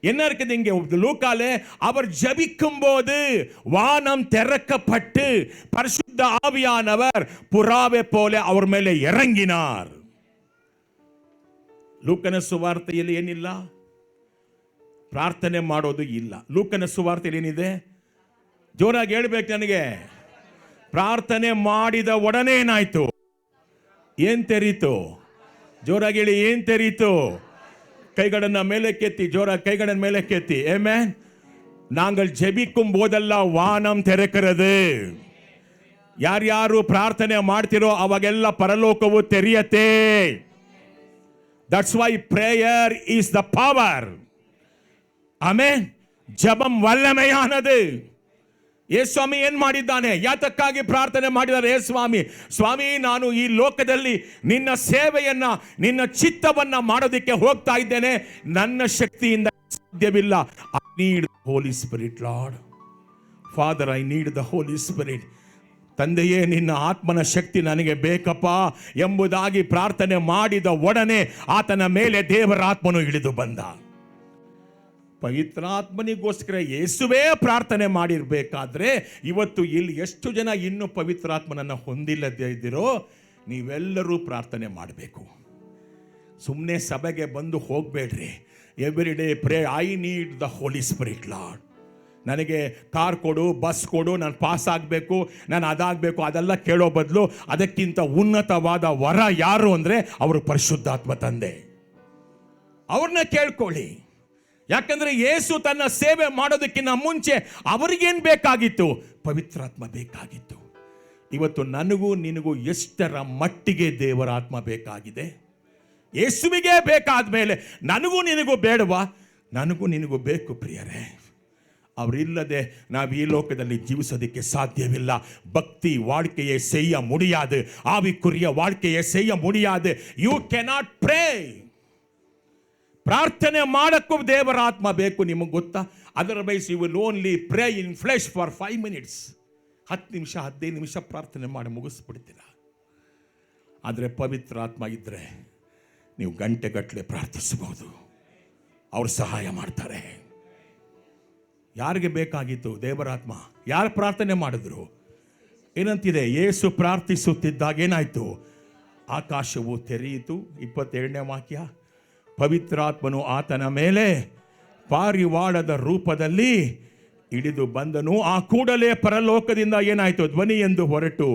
என்ன இருக்குது இங்கே லூக்காலே? அவர் ஜெபிக்கும் போது வானம் திறக்கப்பட்டு பரிசுத்த ஆவியானவர் புறாவை போல அவர் ಮೇಲೆ இறங்கினார். ಲೂಕನ ಸುವಾರ್ತೆಯಲ್ಲಿ ಏನಿಲ್ಲ? ಪ್ರಾರ್ಥನೆ ಮಾಡೋದು ಇಲ್ಲ. ಲೂಕನ ಸುವಾರ್ತೆಯಲ್ಲಿ ಏನಿದೆ? ಜೋರಾಗಿ ಹೇಳ್ಬೇಕು ನನಗೆ. ಪ್ರಾರ್ಥನೆ ಮಾಡಿದ ಒಡನೆ ಏನಾಯ್ತು? ಏನ್ ತೆರೀತು? ಜೋರಾಗಿ ಹೇಳಿ, ಏನ್ ತೆರೀತು? கைகளನ್ನ மேலக்கேத்தி, ஜோரா கைகளன் மேலக்கேத்தி. ஆமென். நாங்கள் ஜெபிக்கும் போதெல்லாம் வானம் ತೆರೆಕರದು. ಯಾರ್ಯಾರು ಪ್ರಾರ್ಥನೆ ಮಾಡ್ತಿರೋ ಅವಾಗೆಲ್ಲ ಪರಲೋಕವು ತೆರೆಯತ್ತೆ. That's why prayer is the power. Amen. ಜಪಂ ವಲ್ಲಮೆಯಾನದು. ಯೇಸು ಸ್ವಾಮಿ ಏನು ಮಾಡಿದ್ದಾನೆ? ಯಾತಕ್ಕಾಗಿ ಪ್ರಾರ್ಥನೆ ಮಾಡಿದ್ದಾರೆ? ಯೇಸು ಸ್ವಾಮಿ, ನಾನು ಈ ಲೋಕದಲ್ಲಿ ನಿನ್ನ ಸೇವೆಯನ್ನ, ನಿನ್ನ ಚಿತ್ತವನ್ನ ಮಾಡೋದಕ್ಕೆ ಹೋಗ್ತಾ ಇದ್ದೇನೆ. ನನ್ನ ಶಕ್ತಿಯಿಂದ ಸಾಧ್ಯವಿಲ್ಲ. I need Holy Spirit, Lord. Father, I need the Holy Spirit. ತಂದೆಯೇ, ನಿನ್ನ ಆತ್ಮನ ಶಕ್ತಿ ನನಗೆ ಬೇಕಪ್ಪ ಎಂಬುದಾಗಿ ಪ್ರಾರ್ಥನೆ ಮಾಡಿದ ಒಡನೆ ಆತನ ಮೇಲೆ ದೇವರ ಆತ್ಮನು ಇಳಿದು ಬಂದ. ಪವಿತ್ರಾತ್ಮನಿಗೋಸ್ಕರ ಯೇಸುವೇ ಪ್ರಾರ್ಥನೆ ಮಾಡಿರಬೇಕಾದ್ರೆ ಇವತ್ತು ಇಲ್ಲಿ ಎಷ್ಟು ಜನ ಇನ್ನೂ ಪವಿತ್ರಾತ್ಮನನ್ನು ಹೊಂದಿಲ್ಲದೇ ಇದ್ದೀರೋ ನೀವೆಲ್ಲರೂ ಪ್ರಾರ್ಥನೆ ಮಾಡಬೇಕು. ಸುಮ್ಮನೆ ಸಭೆಗೆ ಬಂದು ಹೋಗಬೇಡ್ರಿ. Every day pray, I need the Holy Spirit Lord. ನನಗೆ ಕಾರ್ ಕೊಡು, ಬಸ್ ಕೊಡು, ನಾನು ಪಾಸ್ ಆಗಬೇಕು, ನಾನು ಅದಾಗಬೇಕು, ಅದೆಲ್ಲ ಕೇಳೋ ಬದಲು ಅದಕ್ಕಿಂತ ಉನ್ನತವಾದ ವರ ಯಾರು ಅಂದರೆ ಅವರು ಪರಿಶುದ್ಧಾತ್ಮ ತಂದೆ. ಅವ್ರನ್ನ ಕೇಳ್ಕೊಳ್ಳಿ. ಯಾಕಂದರೆ ಯೇಸು ತನ್ನ ಸೇವೆ ಮಾಡೋದಕ್ಕಿಂತ ಮುಂಚೆ ಅವರಿಗೇನು ಬೇಕಾಗಿತ್ತು? ಪವಿತ್ರಾತ್ಮ ಬೇಕಾಗಿತ್ತು. ಇವತ್ತು ನನಗೂ ನಿನಗೂ ಎಷ್ಟರ ಮಟ್ಟಿಗೆ ದೇವರ ಆತ್ಮ ಬೇಕಾಗಿದೆ? ಯೇಸುವಿಗೆ ಬೇಕಾದ ಮೇಲೆ ನನಗೂ ನಿನಗೂ ಬೇಡವಾ? ನನಗೂ ನಿನಗೂ ಬೇಕು ಪ್ರಿಯರೇ. ಅವರಿಲ್ಲದೆ ನಾವು ಈ ಲೋಕದಲ್ಲಿ ಜೀವಿಸೋದಕ್ಕೆ ಸಾಧ್ಯವಿಲ್ಲ. ಭಕ್ತಿ வாழ்க்கையை செய்ய முடியாது. ஆவிக்குரிய வாழ்க்கையை செய்ய முடியாது. You cannot pray. ಪ್ರಾರ್ಥನೆ ಮಾಡಕ್ಕೂ ದೇವರ ಆತ್ಮ ಬೇಕು, ನಿಮಗೆ ಗೊತ್ತಾ? Otherwise you will only pray in flesh for 5 minutes. 10 ನಿಮಿಷ 15 ನಿಮಿಷ ಪ್ರಾರ್ಥನೆ ಮಾಡಿ ಮುಗಿಸ್ಬಿಡ್ತೀರ. ಆದರೆ ಪವಿತ್ರ ಆತ್ಮ ಇದ್ದರೆ ನೀವು ಗಂಟೆಗಟ್ಟಲೆ ಪ್ರಾರ್ಥಿಸಬಹುದು. ಅವರು ಸಹಾಯ ಮಾಡ್ತಾರೆ. ಯಾರಿಗೆ ಬೇಕಾಗಿತ್ತು ದೇವರಾತ್ಮ? ಯಾರು ಪ್ರಾರ್ಥನೆ ಮಾಡಿದ್ರು? ಏನಂತಿದೆ? ಯೇಸು ಪ್ರಾರ್ಥಿಸುತ್ತಿದ್ದಾಗ ಏನಾಯಿತು? ಆಕಾಶವು ತೆರೆಯಿತು. 22ನೇ ವಾಕ್ಯ. ಪವಿತ್ರಾತ್ಮನು ಆತನ ಮೇಲೆ ಪಾರಿವಾಳದ ರೂಪದಲ್ಲಿ ಇಳಿದು ಬಂದನು. ಆ ಕೂಡಲೇ ಪರಲೋಕದಿಂದ ಏನಾಯಿತು? ಧ್ವನಿ ಎಂದು ಹೊರಟು,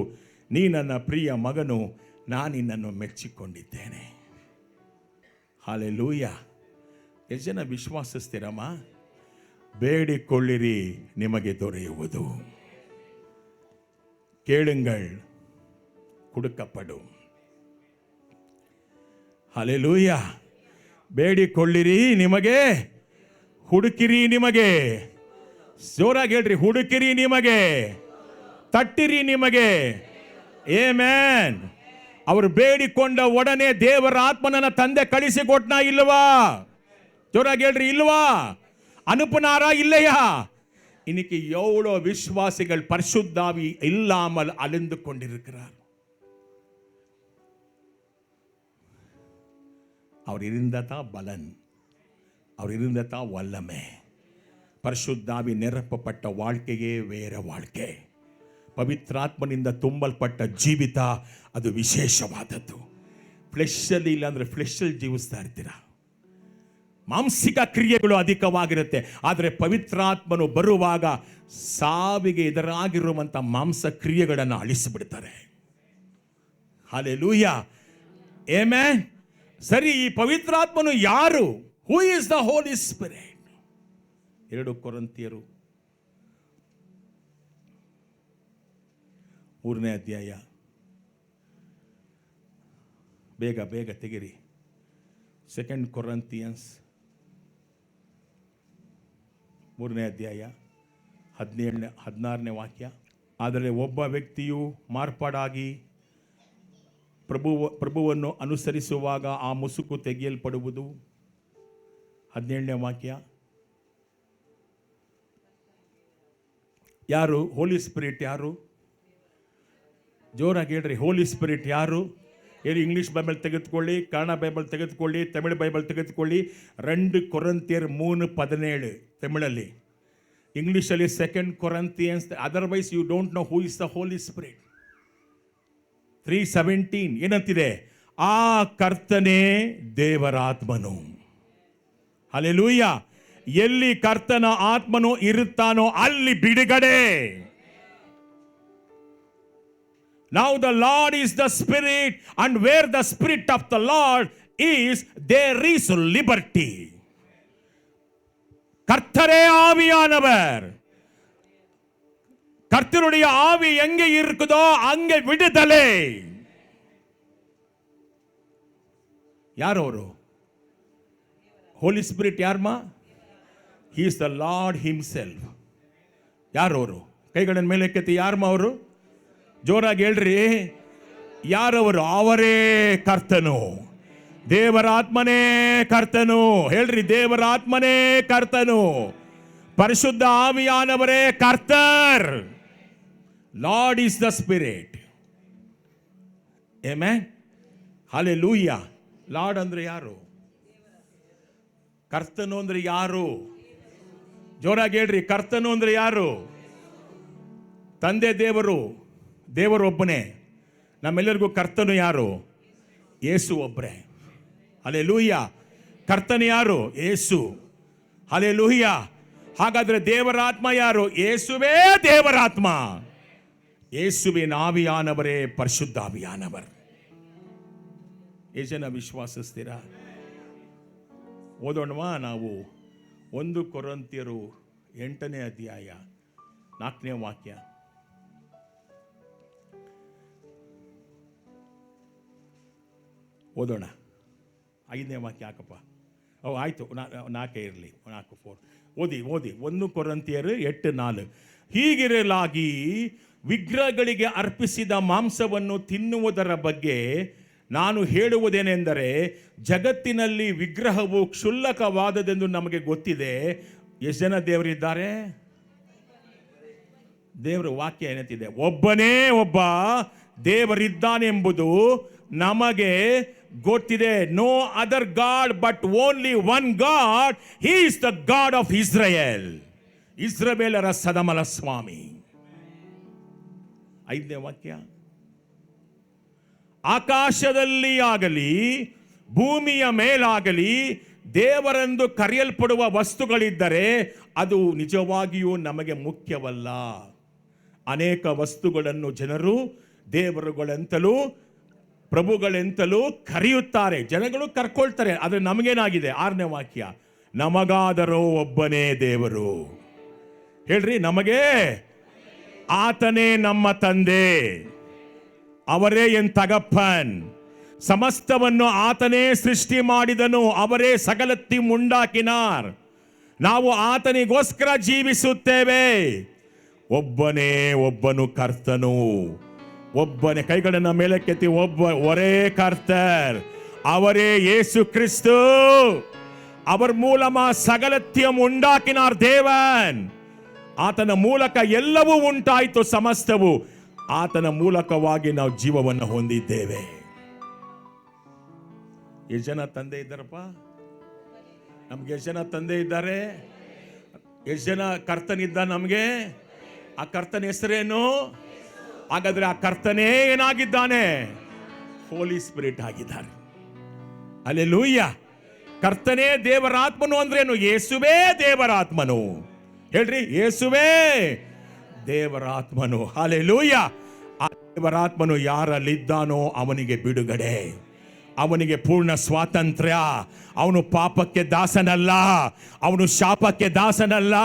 ನೀ ನನ್ನ ಪ್ರಿಯ ಮಗನು, ನಾನಿನ್ನನ್ನು ಮೆಚ್ಚಿಕೊಂಡಿದ್ದೇನೆ. ಹಾಲೆಲೂಯ. ಎಷ್ಟು ಜನ ವಿಶ್ವಾಸಿಸ್ತೀರಮ್ಮ? ಬೇಡಿಕೊಳ್ಳಿರಿ, ನಿಮಗೆ ದೊರೆಯುವುದು. ಕೇಳುங்கள், கொடுக்கப்படும். ಹಲ್ಲೆಲೂಯಾ. ಬೇಡಿಕೊಳ್ಳಿರಿ, ನಿಮಗೆ, ಹುಡುಕಿರಿ, ನಿಮಗೆ. ಜೋರಾಗಿ ಹೇಳ್ರಿ, ಹುಡುಕಿರಿ, ನಿಮಗೆ, ತಟ್ಟಿರಿ, ನಿಮಗೆ. ಆಮೆನ್. ಅವರು ಬೇಡಿಕೊಂಡ ಒಡನೆ ದೇವರ ಆತ್ಮನನ್ನ ತಂದೆ ಕಳಿಸಿಕೊಟ್ನಾ ಇಲ್ವಾ? ಜೋರಾಗಿ ಹೇಳ್ರಿ, ಇಲ್ವಾ? அனுப்புனாரா இல்லையா? இன்னைக்கு எவ்வளோ விசுவாசிகள் பரிசுத்தாவி இல்லாமல் அழிந்து கொண்டிருக்கிறார். அவர் இருந்ததா பலன், அவர் இருந்ததா வல்லமை. ಪರಿಶುದ್ಧಾವಿ ನಿರಪ್ಪಪಟ್ಟ வாழ்க்கைಯೇ ಬೇರೆ வாழ்க்கை. ಪವಿತ್ರಾತ್ಮನಿಂದ ತುಂಬಲ್ಪಟ್ಟ ಜೀವಿತ ಅದು ವಿಶೇಷವಾದದ್ದು. ಫ್ಲೆಶಲ್ಲಿ ಇಲ್ಲ ಅಂದರೆ ಫ್ಲೆಶಲ್ಲಿ ಜೀವಿಸ್ತಾ ಇರ್ತೀರ. ಮಾಂಸಿಕ ಕ್ರಿಯೆಗಳು ಅಧಿಕವಾಗಿರುತ್ತೆ. ಆದರೆ ಪವಿತ್ರಾತ್ಮನು ಬರುವಾಗ ಸಾವಿಗೆ ಎದುರಾಗಿರುವಂಥ ಮಾಂಸ ಕ್ರಿಯೆಗಳನ್ನು ಅಳಿಸಿಬಿಡ್ತಾರೆ. ಹಲ್ಲೆಲೂಯಾ. ಆಮೆನ್. ಸರಿ, ಈ ಪವಿತ್ರಾತ್ಮನು ಯಾರು? Who is the Holy Spirit? 2 ಕೊರಿಂಥಿಯರು 3ನೇ ಅಧ್ಯಾಯ. ಬೇಗ ಬೇಗ ತೆಗಿರಿ. 2 ಕೊರಿಂಥಿಯನ್ಸ್ 3ನೇ ಅಧ್ಯಾಯ 16ನೇ ವಾಕ್ಯ. ಆದರೆ ಒಬ್ಬ ವ್ಯಕ್ತಿಯು ಮಾರ್ಪಾಡಾಗಿ ಪ್ರಭುವನ್ನು ಅನುಸರಿಸುವಾಗ ಆ ಮುಸುಕು ತೆಗೆಯಲ್ಪಡುವುದು. 17ನೇ ವಾಕ್ಯ. ಯಾರು ಹೋಲಿ ಸ್ಪಿರಿಟ್? ಯಾರು? ಜೋರಾಗಿ ಹೇಳ್ರಿ, ಹೋಲಿ ಸ್ಪಿರಿಟ್ ಯಾರು? ಏನು? ಇಂಗ್ಲೀಷ್ ಬೈಬಲ್ ತೆಗೆದುಕೊಳ್ಳಿ, ಕನ್ನಡ ಬೈಬಲ್ ತೆಗೆದುಕೊಳ್ಳಿ, ತಮಿಳು ಬೈಬಲ್ ತೆಗೆದುಕೊಳ್ಳಿ. 2 ಕೊರಿಂಥಿಯರ್ 3:17 ತಮಿಳಲ್ಲಿ, ಇಂಗ್ಲೀಷಲ್ಲಿ 2 Corinthians. Otherwise you don't know who is the Holy Spirit. 3:17 ಏನಂತಿದೆ? ಆ ಕರ್ತನೇ ದೇವರಾತ್ಮನು. ಹಲ್ಲೆಲೂಯಾ. ಎಲ್ಲಿ ಕರ್ತನ ಆತ್ಮನು ಇರುತ್ತಾನೋ ಅಲ್ಲಿ ಬಿಡುಗಡೆ. Now the Lord is the Spirit, and where the Spirit of the Lord is, there is liberty. கர்த்தரே ஆவியானவர். கர்த்தருடைய ஆவி எங்கே இருக்குதோ அங்கே விடுதலை. யார் ಅವರು? ಹೋಲಿ ಸ್ಪಿರಿಟ್ ಯಾರಮ್ಮ? He is the Lord himself. ಯಾರು ಅವರು? ಕೈಗಳನ್ನು ಮೇಲೆ ಎತ್ತಿ. ಯಾರಮ್ಮ ಅವರು? ಜೋರಾಗಿ ಹೇಳ್ರಿ, ಯಾರವರು? ಅವರೇ ಕರ್ತನು. ದೇವರಾತ್ಮನೇ ಕರ್ತನು. ಹೇಳ್ರಿ, ದೇವರಾತ್ಮನೇ ಕರ್ತನು. பரிசுத்த ஆவியானவரே கர்த்தர். Lord is the spirit. Amen. Hallelujah. Lord ಅಂದ್ರೆ ಯಾರು? ಕರ್ತನು ಅಂದ್ರೆ ಯಾರು? ಜೋರಾಗಿ ಹೇಳ್ರಿ, ಕರ್ತನು ಅಂದ್ರೆ ಯಾರು? ತಂದೆ ದೇವರು, ದೇವರೊಬ್ಬನೇ. ನಮ್ಮೆಲ್ಲರಿಗೂ ಕರ್ತನು ಯಾರು? ಯೇಸು ಒಬ್ಬರೇ. ಹಲ್ಲೆಲೂಯಾ. ಕರ್ತನು ಯಾರು? ಯೇಸು. ಹಲ್ಲೆಲೂಯಾ. ಹಾಗಾದ್ರೆ ದೇವರಾತ್ಮ ಯಾರು? ಯೇಸುವೇ ದೇವರಾತ್ಮ. ಯೇಸುವಿನ ಆವಿಯಾನವರೇ ಪರಿಶುದ್ಧ ಆವಿಯಾನವರು. ಎಷ್ಟು ಜನ ವಿಶ್ವಾಸಿಸ್ತೀರಾ? ಓದೋಣವಾ ನಾವು 1 ಕೊರಿಂಥಿಯರು 8ನೇ ಅಧ್ಯಾಯ 4ನೇ ವಾಕ್ಯ. ಓದೋಣ. 5ನೇ ವಾಕ್ಯ ಹಾಕಪ್ಪ. ಆಯಿತು, 4 ಇರಲಿ, 4 ಓದಿ 1 ಕೊರಿಂಥಿಯರು 8:4. ಹೀಗಿರಲಾಗಿ ವಿಗ್ರಹಗಳಿಗೆ ಅರ್ಪಿಸಿದ ಮಾಂಸವನ್ನು ತಿನ್ನುವುದರ ಬಗ್ಗೆ ನಾನು ಹೇಳುವುದೇನೆಂದರೆ, ಜಗತ್ತಿನಲ್ಲಿ ವಿಗ್ರಹವು ಕ್ಷುಲ್ಲಕವಾದದೆಂದು ನಮಗೆ ಗೊತ್ತಿದೆ. ಎಷ್ಟು ಜನ ದೇವರಿದ್ದಾರೆ? ದೇವರ ವಾಕ್ಯ ಏನಂತಿದೆ? ಒಬ್ಬನೇ ಒಬ್ಬ ದೇವರಿದ್ದಾನೆಂಬುದು ನಮಗೆ ಗೊತ್ತಿದೆ. No other God but only one God. He is the God of ಇಸ್ರಾಯೇಲ್. ಇಸ್ರಾಯೇಲರ ಸದಮಲ ಸ್ವಾಮಿ. 5ನೇ ವಾಕ್ಯ. ಆಕಾಶದಲ್ಲಿ ಆಗಲಿ ಭೂಮಿಯ ಮೇಲಾಗಲಿ ದೇವರೆಂದು ಕರೆಯಲ್ಪಡುವ ವಸ್ತುಗಳಿದ್ದರೆ ಅದು ನಿಜವಾಗಿಯೂ ನಮಗೆ ಮುಖ್ಯವಲ್ಲ. ಅನೇಕ ವಸ್ತುಗಳನ್ನು ಜನರು ದೇವರುಗಳೆಂತಲೂ ಪ್ರಭುಗಳೆಂತಲೂ ಕರೆಯುತ್ತಾರೆ. ಜನಗಳು ಕರ್ಕೊಳ್ತಾರೆ. ಆದರೆ ನಮಗೇನಾಗಿದೆ? 6ನೇ ವಾಕ್ಯ. ನಮಗಾದರೂ ಒಬ್ಬನೇ ದೇವರು. ಹೇಳ್ರಿ, ನಮಗೆ ಆತನೇ ನಮ್ಮ ತಂದೆ, ಅವರೇ ಎನ್ ತಗಪ್ಪನ್. ಸಮಸ್ತವನ್ನು ಆತನೇ ಸೃಷ್ಟಿ ಮಾಡಿದನು, ಅವರೇ ಸಕಲತ್ತಿ ಮುಂಡಾಕಿನಾರ್. ನಾವು ಆತನಿಗೋಸ್ಕರ ಜೀವಿಸುತ್ತೇವೆ. ಒಬ್ಬನೇ ಒಬ್ಬನು ಕರ್ತನು. ಒಬ್ಬನೇ. ಕೈಗಳನ್ನು ಮೇಲಕ್ಕೆತ್ತಿ. ஒரே கர்த்தர், அவரே இயேசு கிறிஸ்து. அவர் மூலமா சகலத்தையும் உண்டாக்கினார் தேவன். ಆತನ ಮೂಲಕ ಎಲ್ಲವೂ ಉಂಟಾಯಿತು, ಸಮಸ್ತವು. ಆತನ ಮೂಲಕವಾಗಿ ನಾವು ಜೀವವನ್ನು ಹೊಂದಿದ್ದೇವೆ. ಎಷ್ಟು ಜನ ತಂದೆ ಇದ್ದಾರಪ್ಪ? ನಮ್ಗೆ ಎಷ್ಟು ಜನ ತಂದೆ ಇದ್ದಾರೆ? ಎಷ್ಟು ಜನ ಕರ್ತನಿದ್ದ ನಮಗೆ? ಆ ಕರ್ತನ ಹೆಸರೇನು? ಹಾಗಾದ್ರೆ ಆ ಕರ್ತನೇ ಏನಾಗಿದ್ದಾನೆ? ಹೋಲಿ ಸ್ಪಿರಿಟ್ ಆಗಿದ್ದಾರೆ. ಹಲ್ಲೆಲೂಯಾ. ಕರ್ತನೇ ದೇವರಾತ್ಮನು ಅಂದ್ರೇನು? ಯೇಸುವೇ ದೇವರಾತ್ಮನು. ಹೇಳ್ರಿ, ಯೇಸುವೇ ದೇವರಾತ್ಮನು. ಹಲ್ಲೆಲೂಯಾ. ಆ ದೇವರಾತ್ಮನು ಯಾರಲ್ಲಿದ್ದಾನೋ ಅವನಿಗೆ ಬಿಡುಗಡೆ, ಅವನಿಗೆ ಪೂರ್ಣ ಸ್ವಾತಂತ್ರ್ಯ. ಅವನು ಪಾಪಕ್ಕೆ ದಾಸನಲ್ಲ, ಅವನು ಶಾಪಕ್ಕೆ ದಾಸನಲ್ಲ.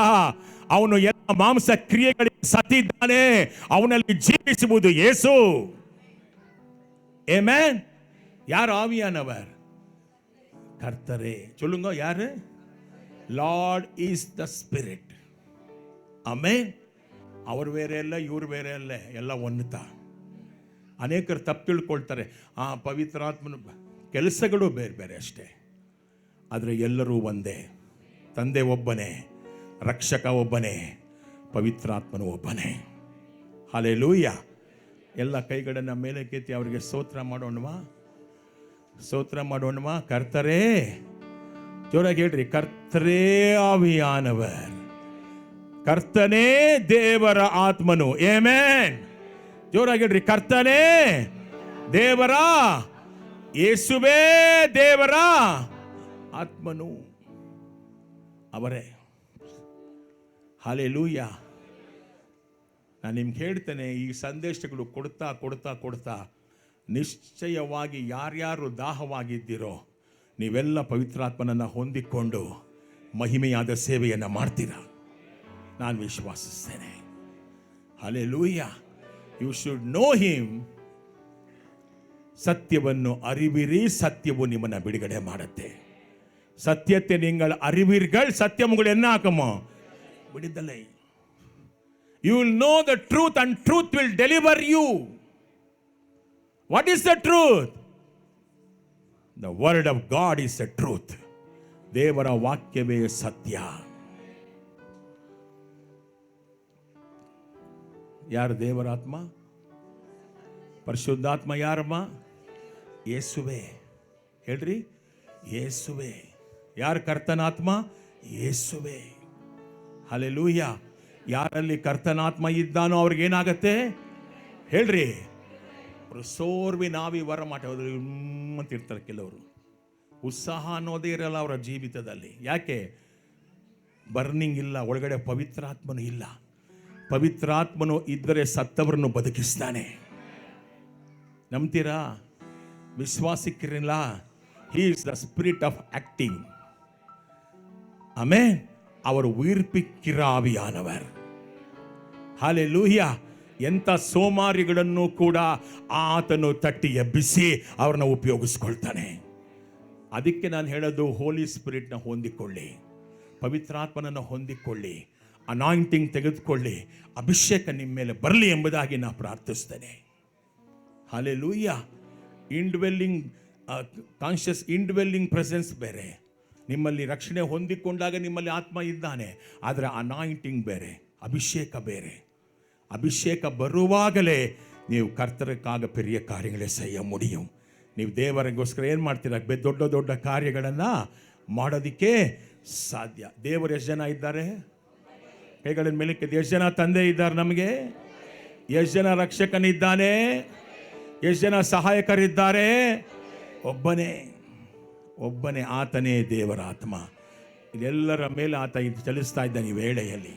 ಅವನು ಎಲ್ಲ ಮಾಂಸ ಕ್ರಿಯೆಗಳಿಗೆ ಸತ್ತಿದ್ದಾನೆ. ಅವನಲ್ಲಿ ಜೀವಿಸುವುದು ಯೇಸು. ಆಮೆನ್. ಯಾರು ಆವಿಯಾನவர்? கர்த்தரே. சொல்லுங்க, யாரு? Lord is the spirit. Amen. ಅವರು ಬೇರೆ ಅಲ್ಲ, ಇವರು ಬೇರೆ ಅಲ್ಲ, ಎಲ್ಲ ಒನ್ನುತ್ತಾ. ಅನೇಕರು ತಪ್ಪು ತಿಳ್ಕೊಳ್ತಾರೆ. ಪವಿತ್ರಾತ್ಮನ ಕೆಲಸಗಳು ಬೇರೆ ಬೇರೆ ಅಷ್ಟೇ, ಆದರೆ ಎಲ್ಲರೂ ಒಂದೇ. ತಂದೆ ಒಬ್ಬನೇ, ರಕ್ಷಕ ಒಬ್ಬನೇ, ಪವಿತ್ರಾತ್ಮನು ಒಬ್ಬನೇ. ಹಲ್ಲೆಲೂಯಾ. ಎಲ್ಲ ಕೈಗಳನ್ನು ಮೇಲೆ ಕೆತ್ತಿ ಅವರಿಗೆ ಸ್ತೋತ್ರ ಮಾಡೋಣವಾ? ಸ್ತೋತ್ರ ಮಾಡೋಣವಾ? ಕರ್ತರೇ. ಜೋರಾಗಿ ಹೇಳ್ರಿ, ಕರ್ತರೇ ಆವಿಯಾನವರ್. ಕರ್ತನೇ ದೇವರ ಆತ್ಮನು. ಆಮೆನ್. ಜೋರಾಗಿ ಹೇಳ್ರಿ, ಕರ್ತನೇ ದೇವರ, ಯೇಸುವೇ ದೇವರ ಆತ್ಮನು, ಅವರೇ. ಹಲ್ಲೆಲೂಯಾ. ನಾನು ನಿಮ್ಗೆ ಹೇಳ್ತೇನೆ, ಈ ಸಂದೇಶಗಳು ಕೊಡ್ತಾ ಕೊಡ್ತಾ ಕೊಡ್ತಾ ನಿಶ್ಚಯವಾಗಿ ಯಾರ್ಯಾರು ದಾಹವಾಗಿದ್ದೀರೋ ನೀವೆಲ್ಲ ಪವಿತ್ರಾತ್ಮನನ್ನು ಹೊಂದಿಕೊಂಡು ಮಹಿಮೆಯಾದ ಸೇವೆಯನ್ನು ಮಾಡ್ತೀರಾ, ನಾನು ವಿಶ್ವಾಸಿಸ್ತೇನೆ. Hallelujah. You should know him. ಸತ್ಯವನ್ನು ಅರಿವಿರಿ, ಸತ್ಯವು ನಿಮ್ಮನ್ನು ಬಿಡುಗಡೆ ಮಾಡುತ್ತೆ. ಸತ್ಯತೆ നിങ്ങൾ அறிவீர்கள், சத்தியம் உங்களை என்ன ஆக்குமோ? விடுதலை. You will know the truth and truth will deliver you. What is the truth? The word of God is the truth. ದೇವರ ವಾಕ್ಯವೇ ಸತ್ಯ. ಯಾರು ದೇವರಾತ್ಮ? ಪರಿಶುದ್ಧಾತ್ಮ ಯಾರಮ್ಮ? ಯೇಸುವೆ. ಹೇಳ್ರಿ, ಯೇಸುವೆ. ಯಾರು ಕರ್ತನಾತ್ಮ? ಯೇಸುವೆ. ಹಲ್ಲೆಲೂಯ. ಯಾರಲ್ಲಿ ಕರ್ತನಾತ್ಮ ಇದ್ದಾನೋ ಅವ್ರಿಗೇನಾಗತ್ತೆ ಹೇಳ್ರಿ? ಅವರು ಸೋರ್ವಿನಾವಿ ವರ ಮಾಡೋದು ಅಂತಿರ್ತಾರೆ. ಕೆಲವರು ಉತ್ಸಾಹ ಅನ್ನೋದೇ ಇರಲ್ಲ ಅವರ ಜೀವಿತದಲ್ಲಿ. ಯಾಕೆ? ಬರ್ನಿಂಗ್ ಇಲ್ಲ, ಒಳಗಡೆ ಪವಿತ್ರಾತ್ಮನು ಇಲ್ಲ. ಪವಿತ್ರಾತ್ಮನು ಇದ್ದರೆ ಸತ್ತವರನ್ನು ಬದುಕಿಸ್ತಾನೆ. ನಂಬ್ತೀರಾ? ವಿಶ್ವಾಸಿಕರಿಲ್ಲ. He is the spirit of acting. Amen. ಅವರು ಉಯಿರ್ಪಿಕ್ಕಿರ ಆವಿಯಾನವರ್. ಹಲ್ಲೆಲೂಯ. ಎಂಥ ಸೋಮಾರಿಗಳನ್ನು ಕೂಡ ಆತನು ತಟ್ಟಿ ಎಬ್ಬಿಸಿ ಅವ್ರನ್ನ ಉಪಯೋಗಿಸ್ಕೊಳ್ತಾನೆ. ಅದಕ್ಕೆ ನಾನು ಹೇಳೋದು, ಹೋಲಿ ಸ್ಪಿರಿಟ್ನ ಹೊಂದಿಕೊಳ್ಳಿ, ಪವಿತ್ರಾತ್ಮನನ್ನು ಹೊಂದಿಕೊಳ್ಳಿ, ಅನಾಯಿಂಟಿಂಗ್ ತೆಗೆದುಕೊಳ್ಳಿ, ಅಭಿಷೇಕ ನಿಮ್ಮ ಮೇಲೆ ಬರಲಿ ಎಂಬುದಾಗಿ ನಾನು ಪ್ರಾರ್ಥಿಸ್ತೇನೆ. ಹಲ್ಲೆಲೂಯ. ಇಂಡ್ವೆಲ್ಲಿಂಗ್ ಕಾನ್ಷಿಯಸ್ ಇಂಡ್ವೆಲ್ಲಿಂಗ್ ಪ್ರೆಸೆನ್ಸ್ ಬೇರೆ. ನಿಮ್ಮಲ್ಲಿ ರಕ್ಷಣೆ ಹೊಂದಿಕೊಂಡಾಗ ನಿಮ್ಮಲ್ಲಿ ಆತ್ಮ ಇದ್ದಾನೆ. ಆದರೆ ಅನಾಯಿಂಟಿಂಗ್ ಬೇರೆ, ಅಭಿಷೇಕ ಬೇರೆ. ಅಭಿಷೇಕ ಬರುವಾಗಲೇ ನೀವು ಕರ್ತರಕ್ಕಾಗ ಪೆರಿಯ ಕಾರ್ಯಗಳೇ செய்ய முடியும். ನೀವು ದೇವರಿಗೋಸ್ಕರ ಏನು ಮಾಡ್ತೀರ? ದೊಡ್ಡ ದೊಡ್ಡ ಕಾರ್ಯಗಳನ್ನು ಮಾಡೋದಕ್ಕೆ ಸಾಧ್ಯ. ದೇವರು ಎಷ್ಟು ಜನ ಇದ್ದಾರೆ? ಕೈಗಳ ಮೇಲೆ ಎಷ್ಟು ಜನ ತಂದೆ ಇದ್ದಾರೆ ನಮಗೆ? ಎಷ್ಟು ಜನ ರಕ್ಷಕನಿದ್ದಾನೆ? ಎಷ್ಟು ಜನ ಸಹಾಯಕರಿದ್ದಾರೆ? ಒಬ್ಬನೇ. ಆತನೇ ದೇವರ ಆತ್ಮ. ಇದೆಲ್ಲರ ಮೇಲೆ ಆತ ಚಲಿಸ್ತಾ ಇದ್ದಾನೆ ಈ ವೇಳೆಯಲ್ಲಿ.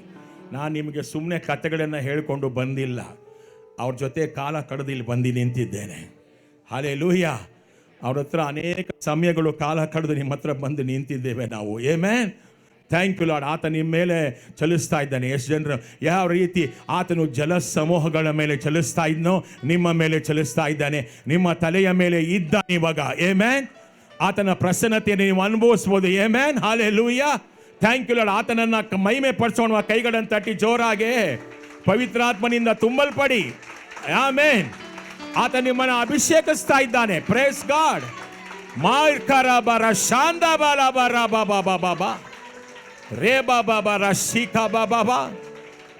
ನಾನು ನಿಮಗೆ ಸುಮ್ಮನೆ ಕಥೆಗಳನ್ನು ಹೇಳಿಕೊಂಡು ಬಂದಿಲ್ಲ. ಅವ್ರ ಜೊತೆ ಕಾಲ ಕಳೆದು ಇಲ್ಲಿ ಬಂದು ನಿಂತಿದ್ದೇನೆ. ಹಲ್ಲೆಲೂಯ. ಅವ್ರ ಹತ್ರ ಅನೇಕ ಸಮಯಗಳು ಕಾಲ ಕಳೆದು ನಿಮ್ಮ ಹತ್ರ ಬಂದು ನಿಂತಿದ್ದೇವೆ ನಾವು. ಆಮೆನ್. Thank you Lord. ಆತ ನಿಮ್ಮ ಮೇಲೆ ಚಲಿಸ್ತಾ ಇದ್ದಾನೆ. ಎಷ್ಟು ಜನರು ಯಾವ ರೀತಿ ಆತನು ಜಲ ಸಮೂಹಗಳ ಮೇಲೆ ಚಲಿಸ್ತಾ ಇದ್ನೋ ನಿಮ್ಮ ಮೇಲೆ ಚಲಿಸ್ತಾ ಇದ್ದಾನೆ. ನಿಮ್ಮ ತಲೆಯ ಮೇಲೆ ಇದ್ದಾನೆ ಇವಾಗ. ಆಮೆನ್. ಆತನ ಪ್ರಸನ್ನತೆಯನ್ನು ನೀವು ಅನುಭವಿಸ್ಬೋದು. Amen. Hallelujah. Thank you Lord. ಆತನನ್ನು ಮಹಿಮೆ ಪಡಿಸೋಣ. ಕೈಗಳನ್ನು ತಟ್ಟಿ ಜೋರಾಗೆ ಪವಿತ್ರಾತ್ಮನಿಂದ ತುಂಬಲ್ಪಡಿ. ಆಮೆನ್. ಆತ ನಿಮ್ಮನ್ನು ಅಭಿಷೇಕಿಸ್ತಾ ಇದ್ದಾನೆ. Praise god. ಮಾರ್ಕರ ಬರ ಶಾಂದ ಬಾಲ ಬರ ಬಾಬಾ ಬಾಬಾ ರೇ ಬಾಬಾ ಬರ ಶಿಖಾ ಬಾಬಾ.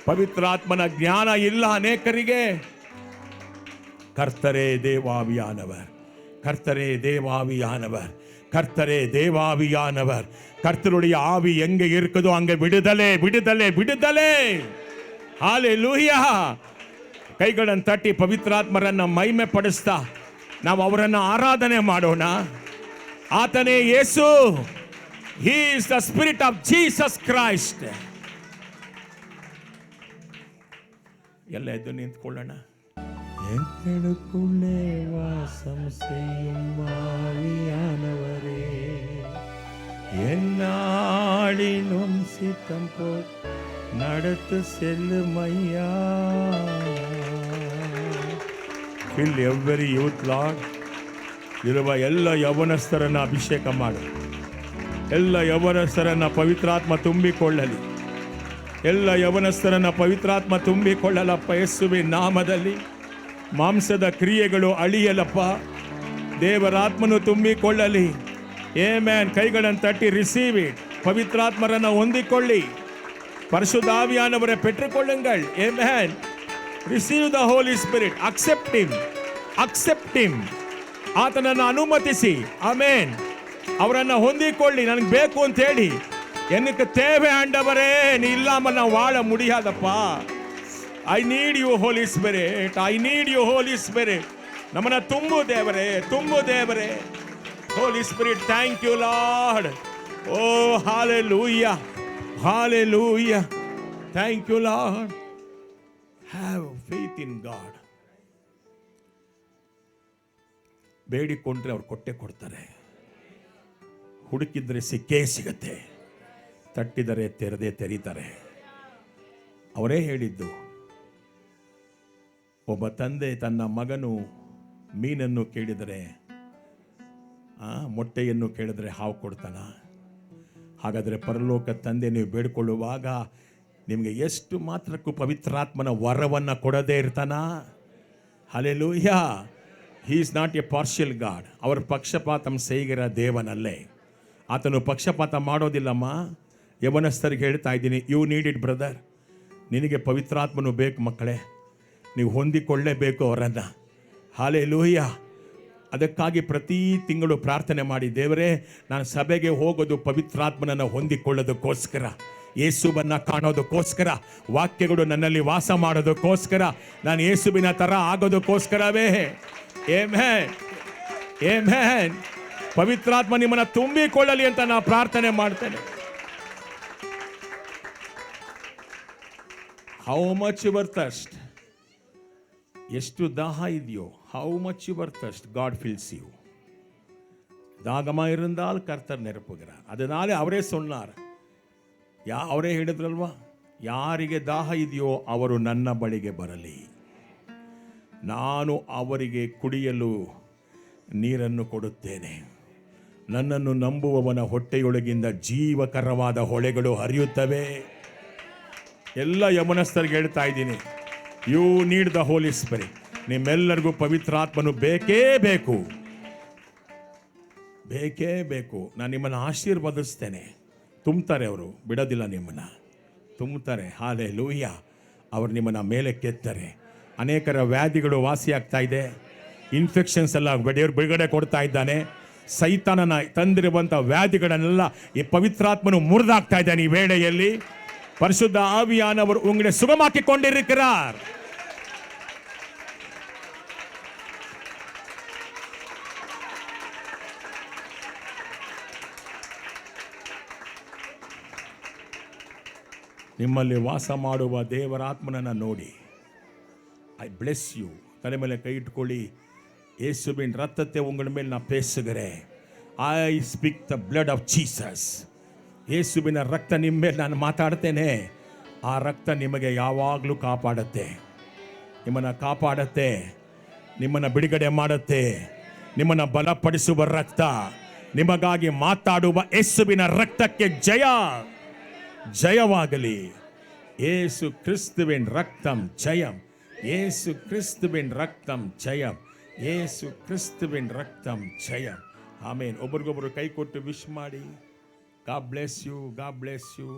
ಪವಿತ್ರಾತ್ಮನ ಜ್ಞಾನ ಇಲ್ಲ ಅನೇಕರಿಗೆ. ಕರ್ತರೇ ದೇವಾವಿಯಾನವರ್, கர்த்தரே தேவாவியானவர், கர்த்தரே தேவாவியானவர். கர்த்தருடைய ஆவி எங்க இருக்குதோ அங்க விடுதலை, விடுதலை, விடுதலை. ஹalleluya. ಕೈಗಳನ್ನು ತಟ್ಟಿ ಪವಿತ್ರಾತ್ಮರನ್ನ ಮಹಿಮೆ ಪಡಿಸ್ತಾ ನಾವು ಅವರನ್ನು ಆರಾಧನೆ ಮಾಡೋಣ. ಆತನೇ ಯೇಸು. He is the spirit of Jesus Christ. ಎಲ್ಲ ಎದ್ದು ನಿಂತ್ಕೊಳ್ಳೋಣ. எங்களுக்குள்ளே வாசம் செய்யும் ஆவியானவரே, என்னாளிலும் சித்தம் போல் நடத்து செல்லும் ஐயா. Fill every youth, Lord. ಇರುವ ಎಲ್ಲ ಯೌವನಸ್ಥರನ್ನ ಅಭಿಷೇಕ ಮಾಡು. ಎಲ್ಲ ಯೌವನಸ್ಥರನ್ನ ಪವಿತ್ರಾತ್ಮ ತುಂಬಿಕೊಳ್ಳಲಿ. ಎಲ್ಲ ಯೌವನಸ್ಥರನ್ನ ಪವಿತ್ರಾತ್ಮ ತುಂಬಿಕೊಳ್ಳಲಪ್ಪ ಯೇಸುವಿನ ನಾಮದಲ್ಲಿ. ಮಾಂಸದ ಕ್ರಿಯೆಗಳು ಅಳಿಯಲಪ್ಪ. ದೇವರಾತ್ಮನು ತುಂಬಿಕೊಳ್ಳಲಿ. ಆಮೆನ್. ಕೈಗಳನ್ನು ತಟ್ಟಿ ರಿಸೀವ್ ಇಟ್. ಪವಿತ್ರಾತ್ಮರನ್ನು ಹೊಂದಿಕೊಳ್ಳಿ. ಪರಿಶುದ್ಧಾವಿಯಾನವರೇ ಪೆಟ್ಟುಕೊಳ್ಳುங்கள். Amen. Receive the Holy Spirit. Accept him. Accept him. ಆತನನ್ನು ಅನುಮತಿಸಿ. ಆಮೆನ್. ಅವರನ್ನು ಹೊಂದಿಕೊಳ್ಳಿ. ನನಗೆ ಬೇಕು ಅಂತ ಹೇಳಿ. எனக்கு தேவை ஆண்டவரே, நீ இல்லாமல் நான் வாழ முடியாதப்பா. I need you Holy Spirit. I need you Holy Spirit. ನಮ್ಮನ್ನ ತುಂಬು ದೇವರೇ, ತುಂಬು ದೇವರೇ. Holy Spirit, thank you Lord. Oh hallelujah. Hallelujah. Thank you Lord. Have faith in God. ಬೇಡಿಕೊಂಡ್ರೆ ಅವ್ರು ಕೊಟ್ಟೆ ಕೊಡ್ತಾರೆ. ಹುಡುಕಿದ್ರೆ ಸಿಕ್ಕೇ ಸಿಗತ್ತೆ. ತಟ್ಟಿದರೆ ತೆರೆದೇ ತೆರೀತಾರೆ. ಅವರೇ ಹೇಳಿದ್ದು, ಒಬ್ಬ ತಂದೆ ತನ್ನ ಮಗನು ಮೀನನ್ನು ಕೇಳಿದರೆ, ಮೊಟ್ಟೆಯನ್ನು ಕೇಳಿದರೆ ಹಾವು ಕೊಡ್ತಾನ? ಹಾಗಾದರೆ ಪರಲೋಕ ತಂದೆ ನೀವು ಬೇಡಿಕೊಳ್ಳುವಾಗ ನಿಮಗೆ ಎಷ್ಟು ಮಾತ್ರಕ್ಕೂ ಪವಿತ್ರಾತ್ಮನ ವರವನ್ನು ಕೊಡದೇ ಇರ್ತಾನ? Hallelujah. He is not A partial god. ಅವರ ಪಕ್ಷಪಾತಂ செய்கிற ದೇವನಲ್ಲೇ. ಆತನು ಪಕ್ಷಪಾತ ಮಾಡೋದಿಲ್ಲಮ್ಮ. ಯವನಸ್ಥರಿಗೆ ಹೇಳ್ತಾ ಇದ್ದೀನಿ, ಯು ನೀಡ್ ಇಟ್ ಬ್ರದರ್. ನಿನಗೆ ಪವಿತ್ರಾತ್ಮನು ಬೇಕು ಮಕ್ಕಳೇ. ನೀವು ಹೊಂದಿಕೊಳ್ಳೇಬೇಕು ಅವರನ್ನು. ಹಲ್ಲೆಲೂಯಾ. ಅದಕ್ಕಾಗಿ ಪ್ರತಿ ತಿಂಗಳು ಪ್ರಾರ್ಥನೆ ಮಾಡಿ, ದೇವರೇ ನಾನು ಸಭೆಗೆ ಹೋಗೋದು ಪವಿತ್ರಾತ್ಮನನ್ನು ಹೊಂದಿಕೊಳ್ಳೋದಕ್ಕೋಸ್ಕರ, ಯೇಸುವನ್ನ ಕಾಣೋದಕ್ಕೋಸ್ಕರ, ವಾಕ್ಯಗಳು ನನ್ನಲ್ಲಿ ವಾಸ ಮಾಡೋದಕ್ಕೋಸ್ಕರ, ನಾನು ಯೇಸುವಿನ ಥರ ಆಗೋದಕ್ಕೋಸ್ಕರವೇ. Amen, amen. ಪವಿತ್ರಾತ್ಮ ನಿಮ್ಮನ್ನು ತುಂಬಿಕೊಳ್ಳಲಿ ಅಂತ ನಾನು ಪ್ರಾರ್ಥನೆ ಮಾಡ್ತೇನೆ. ಹೌ ಮಚ್ ಯುವರ್ ಥರ್ಸ್ಟ್, ಎಷ್ಟು ದಾಹ ಇದೆಯೋ, how much your thirst God fills you. தாகமாக இருந்தால் கர்த்தர் நிரப்புகிறார். அதனாலே ಅವರೇ சொன்னார், ಅವರೇ ಹೇಳಿದ್ರಲ್ವಾ, ಯಾರಿಗೆ ದಾಹ ಇದೆಯೋ ಅವರು ನನ್ನ ಬಳಿಗೆ ಬರಲಿ, ನಾನು ಅವರಿಗೆ ಕುಡಿಯಲು ನೀರನ್ನು ಕೊಡುತ್ತೇನೆ. ನನ್ನನ್ನು ನಂಬುವವನ ಹೊಟ್ಟೆಯೊಳಗಿಂದ ಜೀವಕರವಾದ ಹೊಳೆಗಳು ಹರಿಯುತ್ತವೆ. ಎಲ್ಲ ಯಮನಸ್ಥರಿಗೆ ಹೇಳ್ತಾ ಇದ್ದೀನಿ, you need the Holy Spirit. ನಿಮ್ಮೆಲ್ಲರಿಗೂ ಪವಿತ್ರಾತ್ಮನು ಬೇಕೇ ಬೇಕು, ಬೇಕೇ ಬೇಕು. ನಾನು ನಿಮ್ಮನ್ನು ಆಶೀರ್ವದಿಸ್ತೇನೆ. ತುಂಬ್ತಾರೆ ಅವರು, ಬಿಡೋದಿಲ್ಲ, ನಿಮ್ಮನ್ನು ತುಂಬ್ತಾರೆ. ಹಲ್ಲೆಲೂಯಾ. ಅವರು ನಿಮ್ಮನ್ನು ಮೇಲೆ ಕೆತ್ತಾರೆ. ಅನೇಕರ ವ್ಯಾಧಿಗಳು ವಾಸಿಯಾಗ್ತಾ ಇದೆ, ಇನ್ಫೆಕ್ಷನ್ಸ್ ಎಲ್ಲ ಬಿಡುಗಡೆ ಕೊಡ್ತಾ ಇದ್ದಾನೆ. ಸೈತಾನನ ತಂದಿರುವಂಥ ವ್ಯಾಧಿಗಳನ್ನೆಲ್ಲ ಈ ಪವಿತ್ರಾತ್ಮನು ಮುರಿದಾಗ್ತಾ ಇದ್ದಾನೆ. ಈ ವೇಳೆಯಲ್ಲಿ ಪರಿಶುದ್ಧ ಆವಿಯಾನವರು ಉಂಗಡೆ ಸುಗಮಾಕಿಕೊಂಡಿರುತ್ತಾರೆ. ನಿಮ್ಮಲ್ಲಿ ವಾಸ ಮಾಡುವ ದೇವರಾತ್ಮನನ್ನು ನೋಡಿ, ಐ ಬ್ಲೆಸ್ ಯು. ತಲೆ ಮೇಲೆ ಕೈ ಇಟ್ಕೊಳ್ಳಿ. ಯೇಸುವಿನ ರಕ್ತತೆ ಉಂಗಳ ಮೇಲೆ ನಾ ಪೇಸುಗರೆ. I speak the blood of Jesus. ಯೇಸುವಿನ ರಕ್ತ ನಿಮ್ಮ ಮೇಲೆ ನಾನು ಮಾತಾಡ್ತೇನೆ. ಆ ರಕ್ತ ನಿಮಗೆ ಯಾವಾಗಲೂ ಕಾಪಾಡುತ್ತೆ, ನಿಮ್ಮನ್ನು ಕಾಪಾಡುತ್ತೆ, ನಿಮ್ಮನ್ನು ಬಿಡುಗಡೆ ಮಾಡುತ್ತೆ. ನಿಮ್ಮನ್ನು ಬಲಪಡಿಸುವ ರಕ್ತ, ನಿಮಗಾಗಿ ಮಾತಾಡುವ ಯೇಸುವಿನ ರಕ್ತಕ್ಕೆ ಜಯ ಜಯವಾಗಲಿ. ಯೇಸು ಕ್ರಿಸ್ತುವಿನ ರಕ್ತಂ ಜಯಂ, ಯೇಸು ಕ್ರಿಸ್ತುವಿನ ರಕ್ತಂ ಜಯಂ, ಯೇಸು ಕ್ರಿಸ್ತುವಿನ ರಕ್ತಂ ಜಯಂ. ಆಮೇನ್. ಒಬ್ರಿಗೊಬ್ರು ಕೈ ಕೊಟ್ಟು ವಿಶ್ ಮಾಡಿ. God bless you. God bless you.